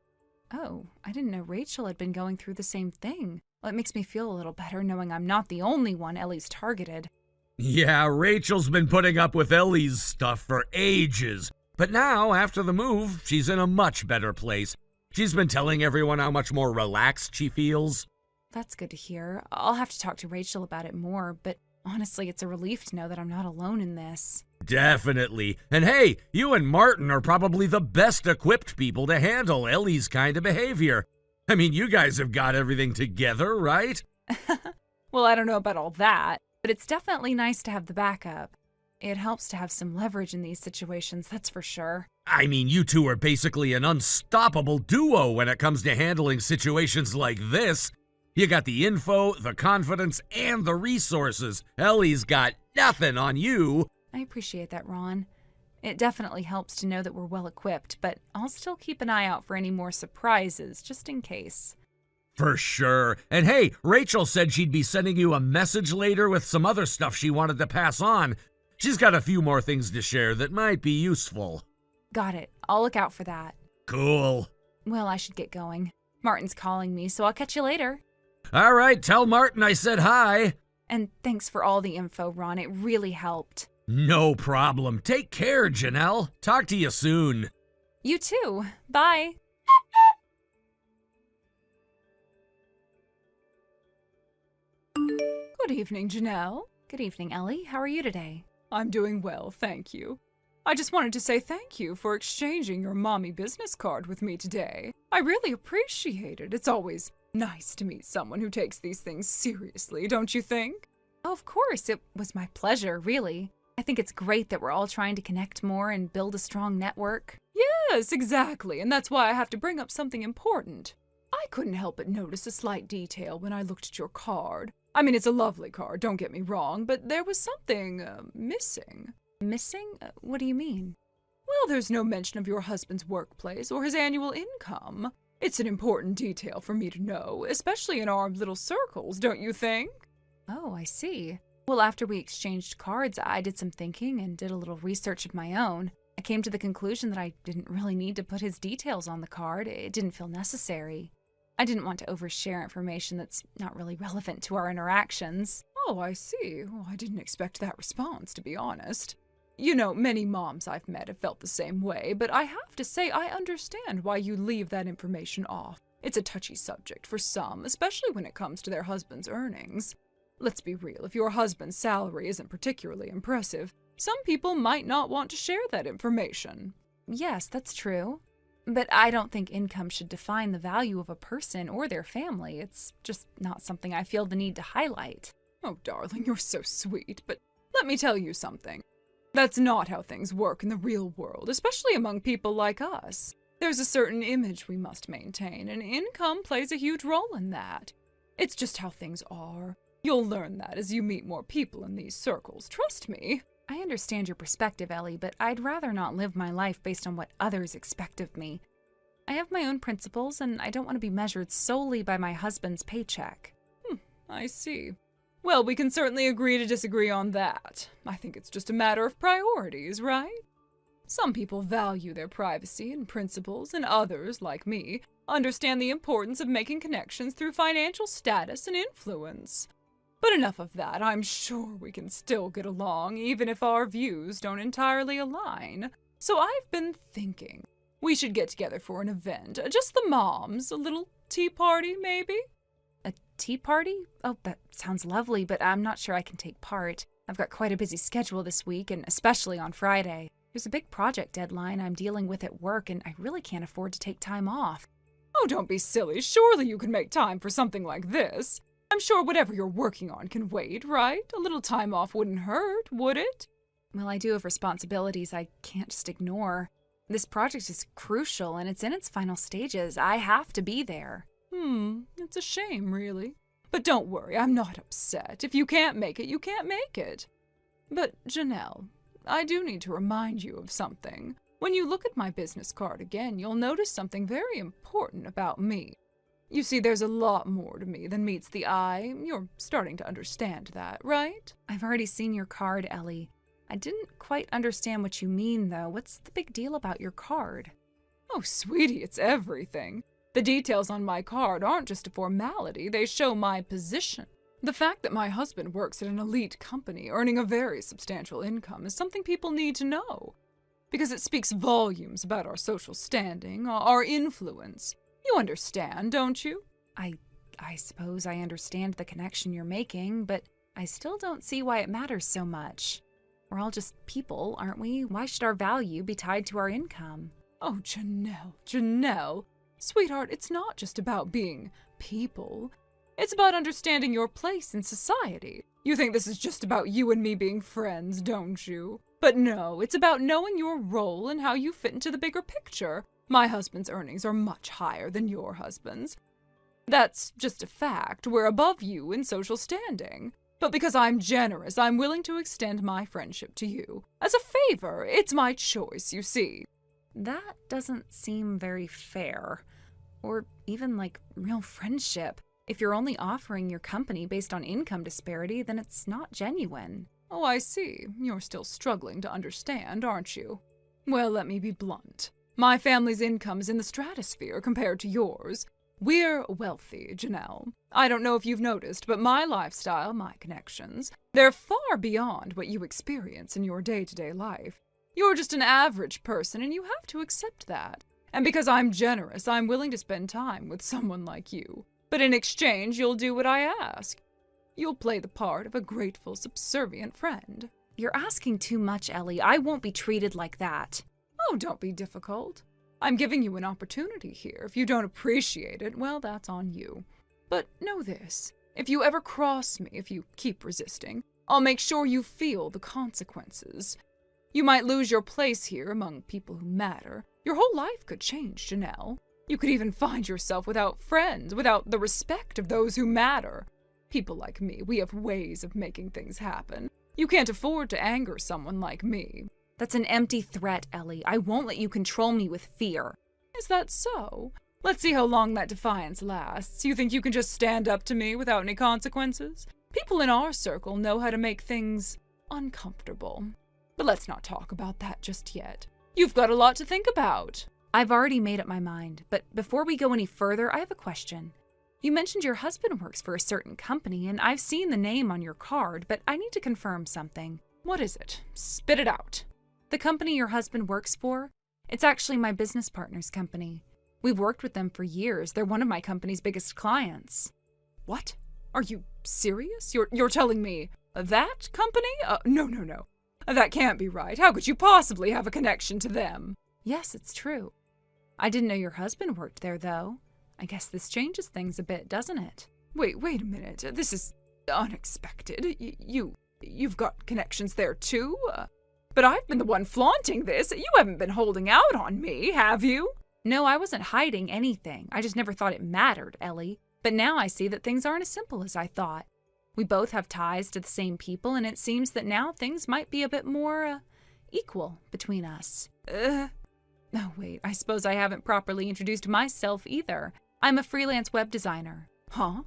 Speaker 2: Oh, I didn't know Rachel had been going through the same thing. Well, it makes me feel a little better knowing I'm not the only one Ellie's targeted.
Speaker 5: Yeah, Rachel's been putting up with Ellie's stuff for ages. But now, after the move, she's in a much better place. She's been telling everyone how much more relaxed she feels.
Speaker 2: That's good to hear. I'll have to talk to Rachel about it more, but honestly, it's a relief to know that I'm not alone in this.
Speaker 5: Definitely. And hey, you and Martin are probably the best equipped people to handle Ellie's kind of behavior. I mean, you guys have got everything together, right?
Speaker 2: Well, I don't know about all that, but it's definitely nice to have the backup. It helps to have some leverage in these situations, that's for sure.
Speaker 5: I mean, you two are basically an unstoppable duo when it comes to handling situations like this. You got the info, the confidence, and the resources. Ellie's got nothing on you.
Speaker 2: I appreciate that, Ron. It definitely helps to know that we're well equipped, but I'll still keep an eye out for any more surprises, just in case.
Speaker 5: For sure. And hey, Rachel said she'd be sending you a message later with some other stuff she wanted to pass on. She's got a few more things to share that might be useful.
Speaker 2: Got it. I'll look out for that.
Speaker 5: Cool.
Speaker 2: Well, I should get going. Martin's calling me, so I'll catch you later.
Speaker 5: All right, tell Martin I said hi.
Speaker 2: And thanks for all the info, Ron. It really helped.
Speaker 5: No problem. Take care, Janelle. Talk to you soon.
Speaker 2: You too. Bye.
Speaker 1: Good evening, Janelle.
Speaker 2: Good evening, Ellie. How are you today?
Speaker 1: I'm doing well, thank you. I just wanted to say thank you for exchanging your mommy business card with me today. I really appreciate it. It's always nice to meet someone who takes these things seriously, don't you think?
Speaker 2: Oh, of course. It was my pleasure, really. I think it's great that we're all trying to connect more and build a strong network.
Speaker 1: Yes, exactly, and that's why I have to bring up something important. I couldn't help but notice a slight detail when I looked at your card. I mean, it's a lovely card, don't get me wrong, but there was something missing.
Speaker 2: Missing? What do you mean?
Speaker 1: Well, there's no mention of your husband's workplace or his annual income. It's an important detail for me to know, especially in our little circles, don't you think?
Speaker 2: Oh, I see. Well, after we exchanged cards, I did some thinking and did a little research of my own. I came to the conclusion that I didn't really need to put his details on the card. It didn't feel necessary. I didn't want to overshare information that's not really relevant to our interactions.
Speaker 1: Oh, I see. Oh, I didn't expect that response, to be honest. You know, many moms I've met have felt the same way, but I have to say I understand why you leave that information off. It's a touchy subject for some, especially when it comes to their husband's earnings. Let's be real, if your husband's salary isn't particularly impressive, some people might not want to share that information.
Speaker 2: Yes, that's true. But I don't think income should define the value of a person or their family. It's just not something I feel the need to highlight.
Speaker 1: Oh, darling, you're so sweet, but let me tell you something. That's not how things work in the real world, especially among people like us. There's a certain image we must maintain, and income plays a huge role in that. It's just how things are. You'll learn that as you meet more people in these circles, trust me.
Speaker 2: I understand your perspective, Ellie, but I'd rather not live my life based on what others expect of me. I have my own principles, and I don't want to be measured solely by my husband's paycheck.
Speaker 1: I see. Well, we can certainly agree to disagree on that. I think it's just a matter of priorities, right? Some people value their privacy and principles, and others, like me, understand the importance of making connections through financial status and influence. But enough of that. I'm sure we can still get along, even if our views don't entirely align. So I've been thinking, we should get together for an event. Just the moms. A little tea party, maybe?
Speaker 2: A tea party? Oh, that sounds lovely, but I'm not sure I can take part. I've got quite a busy schedule this week, and especially on Friday. There's a big project deadline I'm dealing with at work, and I really can't afford to take time off.
Speaker 1: Oh, don't be silly. Surely you can make time for something like this. I'm sure whatever you're working on can wait, right? A little time off wouldn't hurt, would it?
Speaker 2: Well, I do have responsibilities I can't just ignore. This project is crucial, and it's in its final stages. I have to be there.
Speaker 1: It's a shame, really. But don't worry, I'm not upset. If you can't make it, you can't make it. But, Janelle, I do need to remind you of something. When you look at my business card again, you'll notice something very important about me. You see, there's a lot more to me than meets the eye. You're starting to understand that, right?
Speaker 2: I've already seen your card, Ellie. I didn't quite understand what you mean, though. What's the big deal about your card?
Speaker 1: Oh, sweetie, it's everything. The details on my card aren't just a formality, they show my position. The fact that my husband works at an elite company, earning a very substantial income, is something people need to know. Because it speaks volumes about our social standing, our influence. You understand, don't you?
Speaker 2: I suppose I understand the connection you're making, but I still don't see why it matters so much. We're all just people, aren't we? Why should our value be tied to our income?
Speaker 1: Oh, Janelle. Sweetheart, it's not just about being people. It's about understanding your place in society. You think this is just about you and me being friends, don't you? But no, it's about knowing your role and how you fit into the bigger picture. My husband's earnings are much higher than your husband's. That's just a fact. We're above you in social standing. But because I'm generous, I'm willing to extend my friendship to you. As a favor, it's my choice, you see.
Speaker 2: That doesn't seem very fair. Or even like real friendship. If you're only offering your company based on income disparity, then it's not genuine.
Speaker 1: Oh, I see. You're still struggling to understand, aren't you? Well, let me be blunt. My family's income is in the stratosphere compared to yours. We're wealthy, Janelle. I don't know if you've noticed, but my lifestyle, my connections, they're far beyond what you experience in your day-to-day life. You're just an average person, and you have to accept that. And because I'm generous, I'm willing to spend time with someone like you. But in exchange, you'll do what I ask. You'll play the part of a grateful, subservient friend.
Speaker 2: You're asking too much, Ellie. I won't be treated like that.
Speaker 1: Oh, don't be difficult. I'm giving you an opportunity here. If you don't appreciate it, well, that's on you. But know this. If you ever cross me, if you keep resisting, I'll make sure you feel the consequences. You might lose your place here among people who matter. Your whole life could change, Janelle. You could even find yourself without friends, without the respect of those who matter. People like me, we have ways of making things happen. You can't afford to anger someone like me.
Speaker 2: That's an empty threat, Ellie. I won't let you control me with fear.
Speaker 1: Is that so? Let's see how long that defiance lasts. You think you can just stand up to me without any consequences? People in our circle know how to make things uncomfortable. But let's not talk about that just yet. You've got a lot to think about.
Speaker 2: I've already made up my mind, but before we go any further, I have a question. You mentioned your husband works for a certain company, and I've seen the name on your card, but I need to confirm something.
Speaker 1: What is it? Spit it out.
Speaker 2: The company your husband works for? It's actually my business partner's company. We've worked with them for years. They're one of my company's biggest clients.
Speaker 1: What? Are you serious? You're telling me that company? No. That can't be right. How could you possibly have a connection to them?
Speaker 2: Yes, it's true. I didn't know your husband worked there, though. I guess this changes things a bit, doesn't it?
Speaker 1: Wait a minute. This is unexpected. You've got connections there too? But I've been the one flaunting this. You haven't been holding out on me, have you?
Speaker 2: No, I wasn't hiding anything. I just never thought it mattered, Ellie. But now I see that things aren't as simple as I thought. We both have ties to the same people, and it seems that now things might be a bit more, equal between us. Oh, wait, I suppose I haven't properly introduced myself either. I'm a freelance web designer.
Speaker 1: Huh?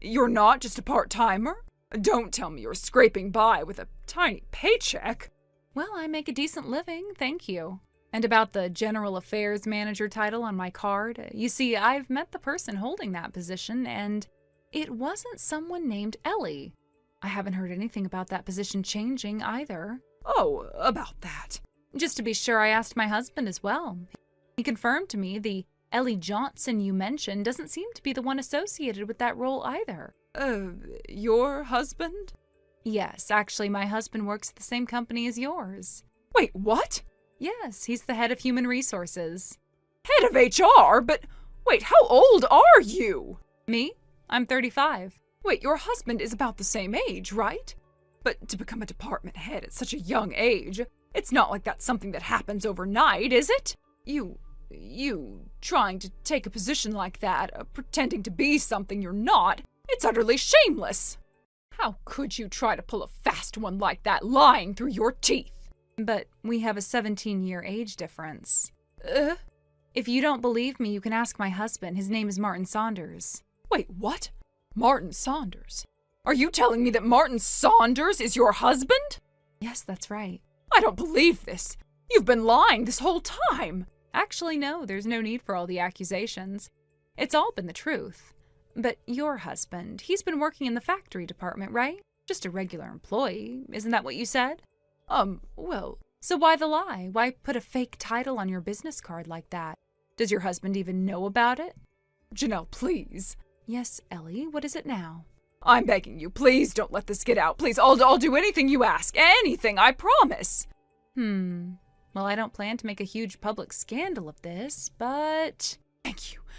Speaker 1: You're not just a part-timer? Don't tell me you're scraping by with a tiny paycheck.
Speaker 2: Well, I make a decent living, thank you. And about the General Affairs Manager title on my card, you see, I've met the person holding that position, and it wasn't someone named Ellie. I haven't heard anything about that position changing either.
Speaker 1: Oh, about that.
Speaker 2: Just to be sure, I asked my husband as well. He confirmed to me the Ellie Johnson you mentioned doesn't seem to be the one associated with that role either.
Speaker 1: Your husband?
Speaker 2: Yes, actually, my husband works at the same company as yours.
Speaker 1: Wait, what?
Speaker 2: Yes, he's the head of human resources.
Speaker 1: Head of HR? But wait, how old are you?
Speaker 2: Me? I'm 35.
Speaker 1: Wait, your husband is about the same age, right? But to become a department head at such a young age, it's not like that's something that happens overnight, is it? You trying to take a position like that, pretending to be something you're not, it's utterly shameless. How could you try to pull a fast one like that, lying through your teeth?
Speaker 2: But we have a 17-year age difference. If you don't believe me, you can ask my husband. His name is Martin Saunders.
Speaker 1: Wait, what? Martin Saunders? Are you telling me that Martin Saunders is your husband?
Speaker 2: Yes, that's right.
Speaker 1: I don't believe this. You've been lying this whole time.
Speaker 2: Actually, no, there's no need for all the accusations. It's all been the truth. But your husband, he's been working in the factory department, right? Just a regular employee. Isn't that what you said?
Speaker 1: Well...
Speaker 2: So why the lie? Why put a fake title on your business card like that? Does your husband even know about it?
Speaker 1: Janelle, please.
Speaker 2: Yes, Ellie, what is it now?
Speaker 1: I'm begging you, please don't let this get out. Please, I'll do anything you ask. Anything, I promise.
Speaker 2: Well, I don't plan to make a huge public scandal of this, but...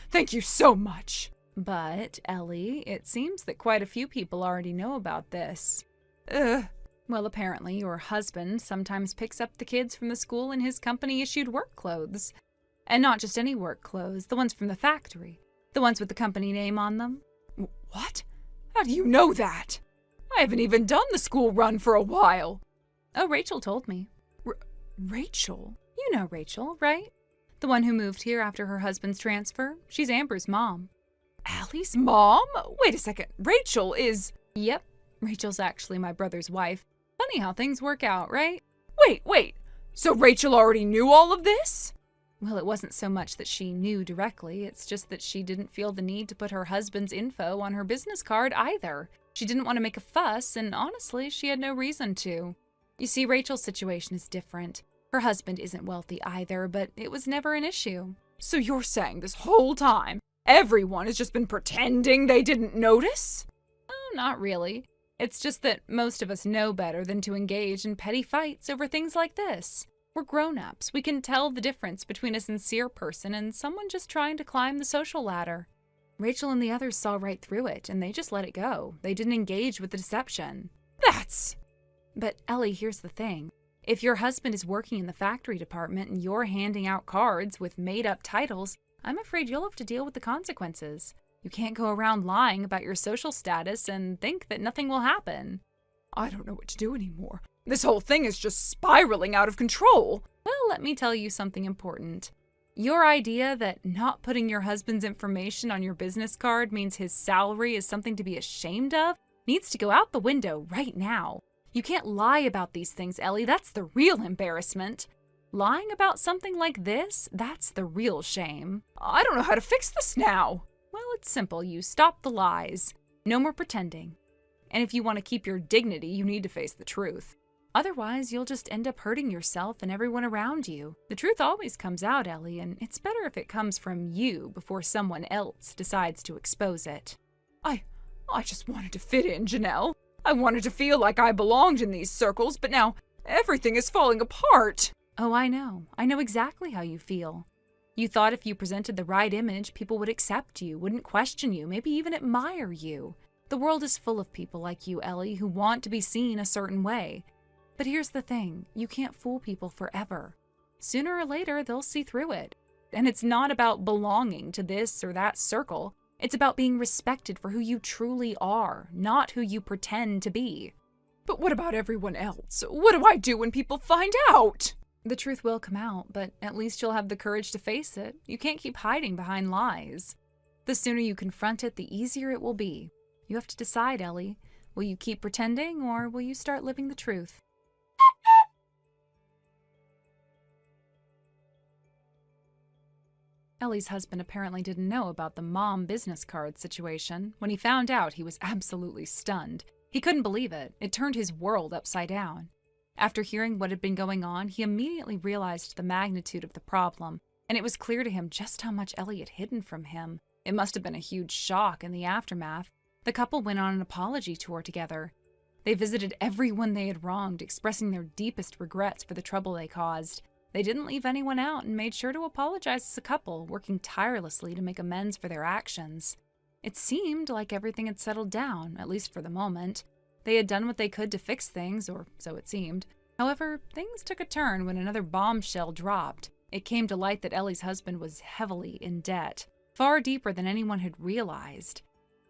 Speaker 1: Thank you so much.
Speaker 2: But, Ellie, it seems that quite a few people already know about this. Well, apparently your husband sometimes picks up the kids from the school in his company-issued work clothes. And not just any work clothes, the ones from the factory. The ones with the company name on them.
Speaker 1: What? How do you know that? I haven't even done the school run for a while.
Speaker 2: Oh, Rachel told me.
Speaker 1: Rachel?
Speaker 2: You know Rachel, right? The one who moved here after her husband's transfer. She's Amber's mom.
Speaker 1: Allie's mom? Wait a second. Rachel is...
Speaker 2: Yep. Rachel's actually my brother's wife. Funny how things work out, right?
Speaker 1: Wait. So Rachel already knew all of this?
Speaker 2: Well, it wasn't so much that she knew directly. It's just that she didn't feel the need to put her husband's info on her business card either. She didn't want to make a fuss, and honestly, she had no reason to. You see, Rachel's situation is different. Her husband isn't wealthy either, but it was never an issue.
Speaker 1: So you're saying this whole time, everyone has just been pretending they didn't notice?
Speaker 2: Oh, not really. It's just that most of us know better than to engage in petty fights over things like this. We're grown-ups. We can tell the difference between a sincere person and someone just trying to climb the social ladder. Rachel and the others saw right through it, and they just let it go. They didn't engage with the deception. But Ellie, here's the thing. If your husband is working in the factory department and you're handing out cards with made-up titles, I'm afraid you'll have to deal with the consequences. You can't go around lying about your social status and think that nothing will happen.
Speaker 1: I don't know what to do anymore. This whole thing is just spiraling out of control.
Speaker 2: Well, let me tell you something important. Your idea that not putting your husband's information on your business card means his salary is something to be ashamed of needs to go out the window right now. You can't lie about these things, Ellie. That's the real embarrassment. Lying about something like this, that's the real shame.
Speaker 1: I don't know how to fix this now.
Speaker 2: Well, it's simple. You stop the lies. No more pretending. And if you want to keep your dignity, you need to face the truth. Otherwise, you'll just end up hurting yourself and everyone around you. The truth always comes out, Ellie, and it's better if it comes from you before someone else decides to expose it.
Speaker 1: I just wanted to fit in, Janelle. I wanted to feel like I belonged in these circles, but now everything is falling apart.
Speaker 2: Oh, I know. I know exactly how you feel. You thought if you presented the right image, people would accept you, wouldn't question you, maybe even admire you. The world is full of people like you, Ellie, who want to be seen a certain way. But here's the thing, you can't fool people forever. Sooner or later, they'll see through it. And it's not about belonging to this or that circle. It's about being respected for who you truly are, not who you pretend to be.
Speaker 1: But what about everyone else? What do I do when people find out?
Speaker 2: The truth will come out, but at least you'll have the courage to face it. You can't keep hiding behind lies. The sooner you confront it, the easier it will be. You have to decide, Ellie. Will you keep pretending, or will you start living the truth? Ellie's husband apparently didn't know about the mom business card situation. When he found out, he was absolutely stunned. He couldn't believe it. It turned his world upside down. After hearing what had been going on, he immediately realized the magnitude of the problem, and it was clear to him just how much Ellie had hidden from him. It must have been a huge shock in the aftermath. The couple went on an apology tour together. They visited everyone they had wronged, expressing their deepest regrets for the trouble they caused. They didn't leave anyone out and made sure to apologize as a couple, working tirelessly to make amends for their actions. It seemed like everything had settled down, at least for the moment. They had done what they could to fix things, or so it seemed. However, things took a turn when another bombshell dropped. It came to light that Ellie's husband was heavily in debt, far deeper than anyone had realized.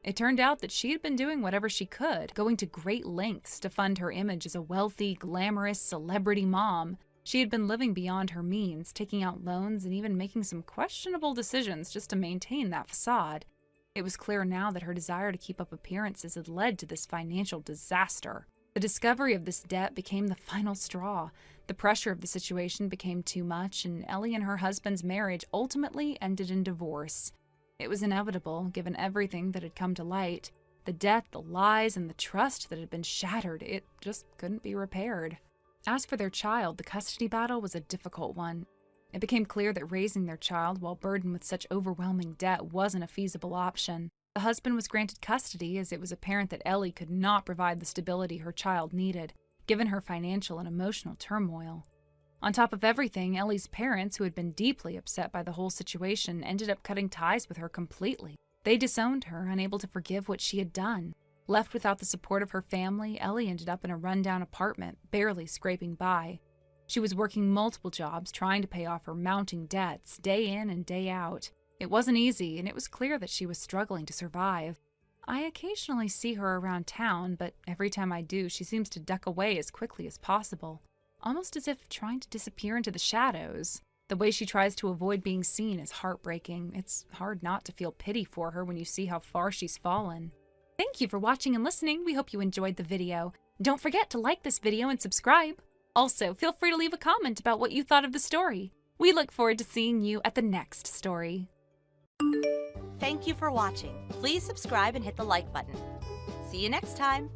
Speaker 2: It turned out that she had been doing whatever she could, going to great lengths to fund her image as a wealthy, glamorous celebrity mom. She had been living beyond her means, taking out loans and even making some questionable decisions just to maintain that facade. It was clear now that her desire to keep up appearances had led to this financial disaster. The discovery of this debt became the final straw. The pressure of the situation became too much, and Ellie and her husband's marriage ultimately ended in divorce. It was inevitable, given everything that had come to light. The debt, the lies, and the trust that had been shattered, it just couldn't be repaired. As for their child, the custody battle was a difficult one. It became clear that raising their child while burdened with such overwhelming debt wasn't a feasible option. The husband was granted custody as it was apparent that Ellie could not provide the stability her child needed, given her financial and emotional turmoil. On top of everything, Ellie's parents, who had been deeply upset by the whole situation, ended up cutting ties with her completely. They disowned her, unable to forgive what she had done. Left without the support of her family, Ellie ended up in a rundown apartment, barely scraping by. She was working multiple jobs, trying to pay off her mounting debts, day in and day out. It wasn't easy, and it was clear that she was struggling to survive. I occasionally see her around town, but every time I do, she seems to duck away as quickly as possible, almost as if trying to disappear into the shadows. The way she tries to avoid being seen is heartbreaking. It's hard not to feel pity for her when you see how far she's fallen. Thank you for watching and listening. We hope you enjoyed the video. Don't forget to like this video and subscribe. Also, feel free to leave a comment about what you thought of the story. We look forward to seeing you at the next story.
Speaker 4: Thank you for watching. Please subscribe and hit the like button. See you next time.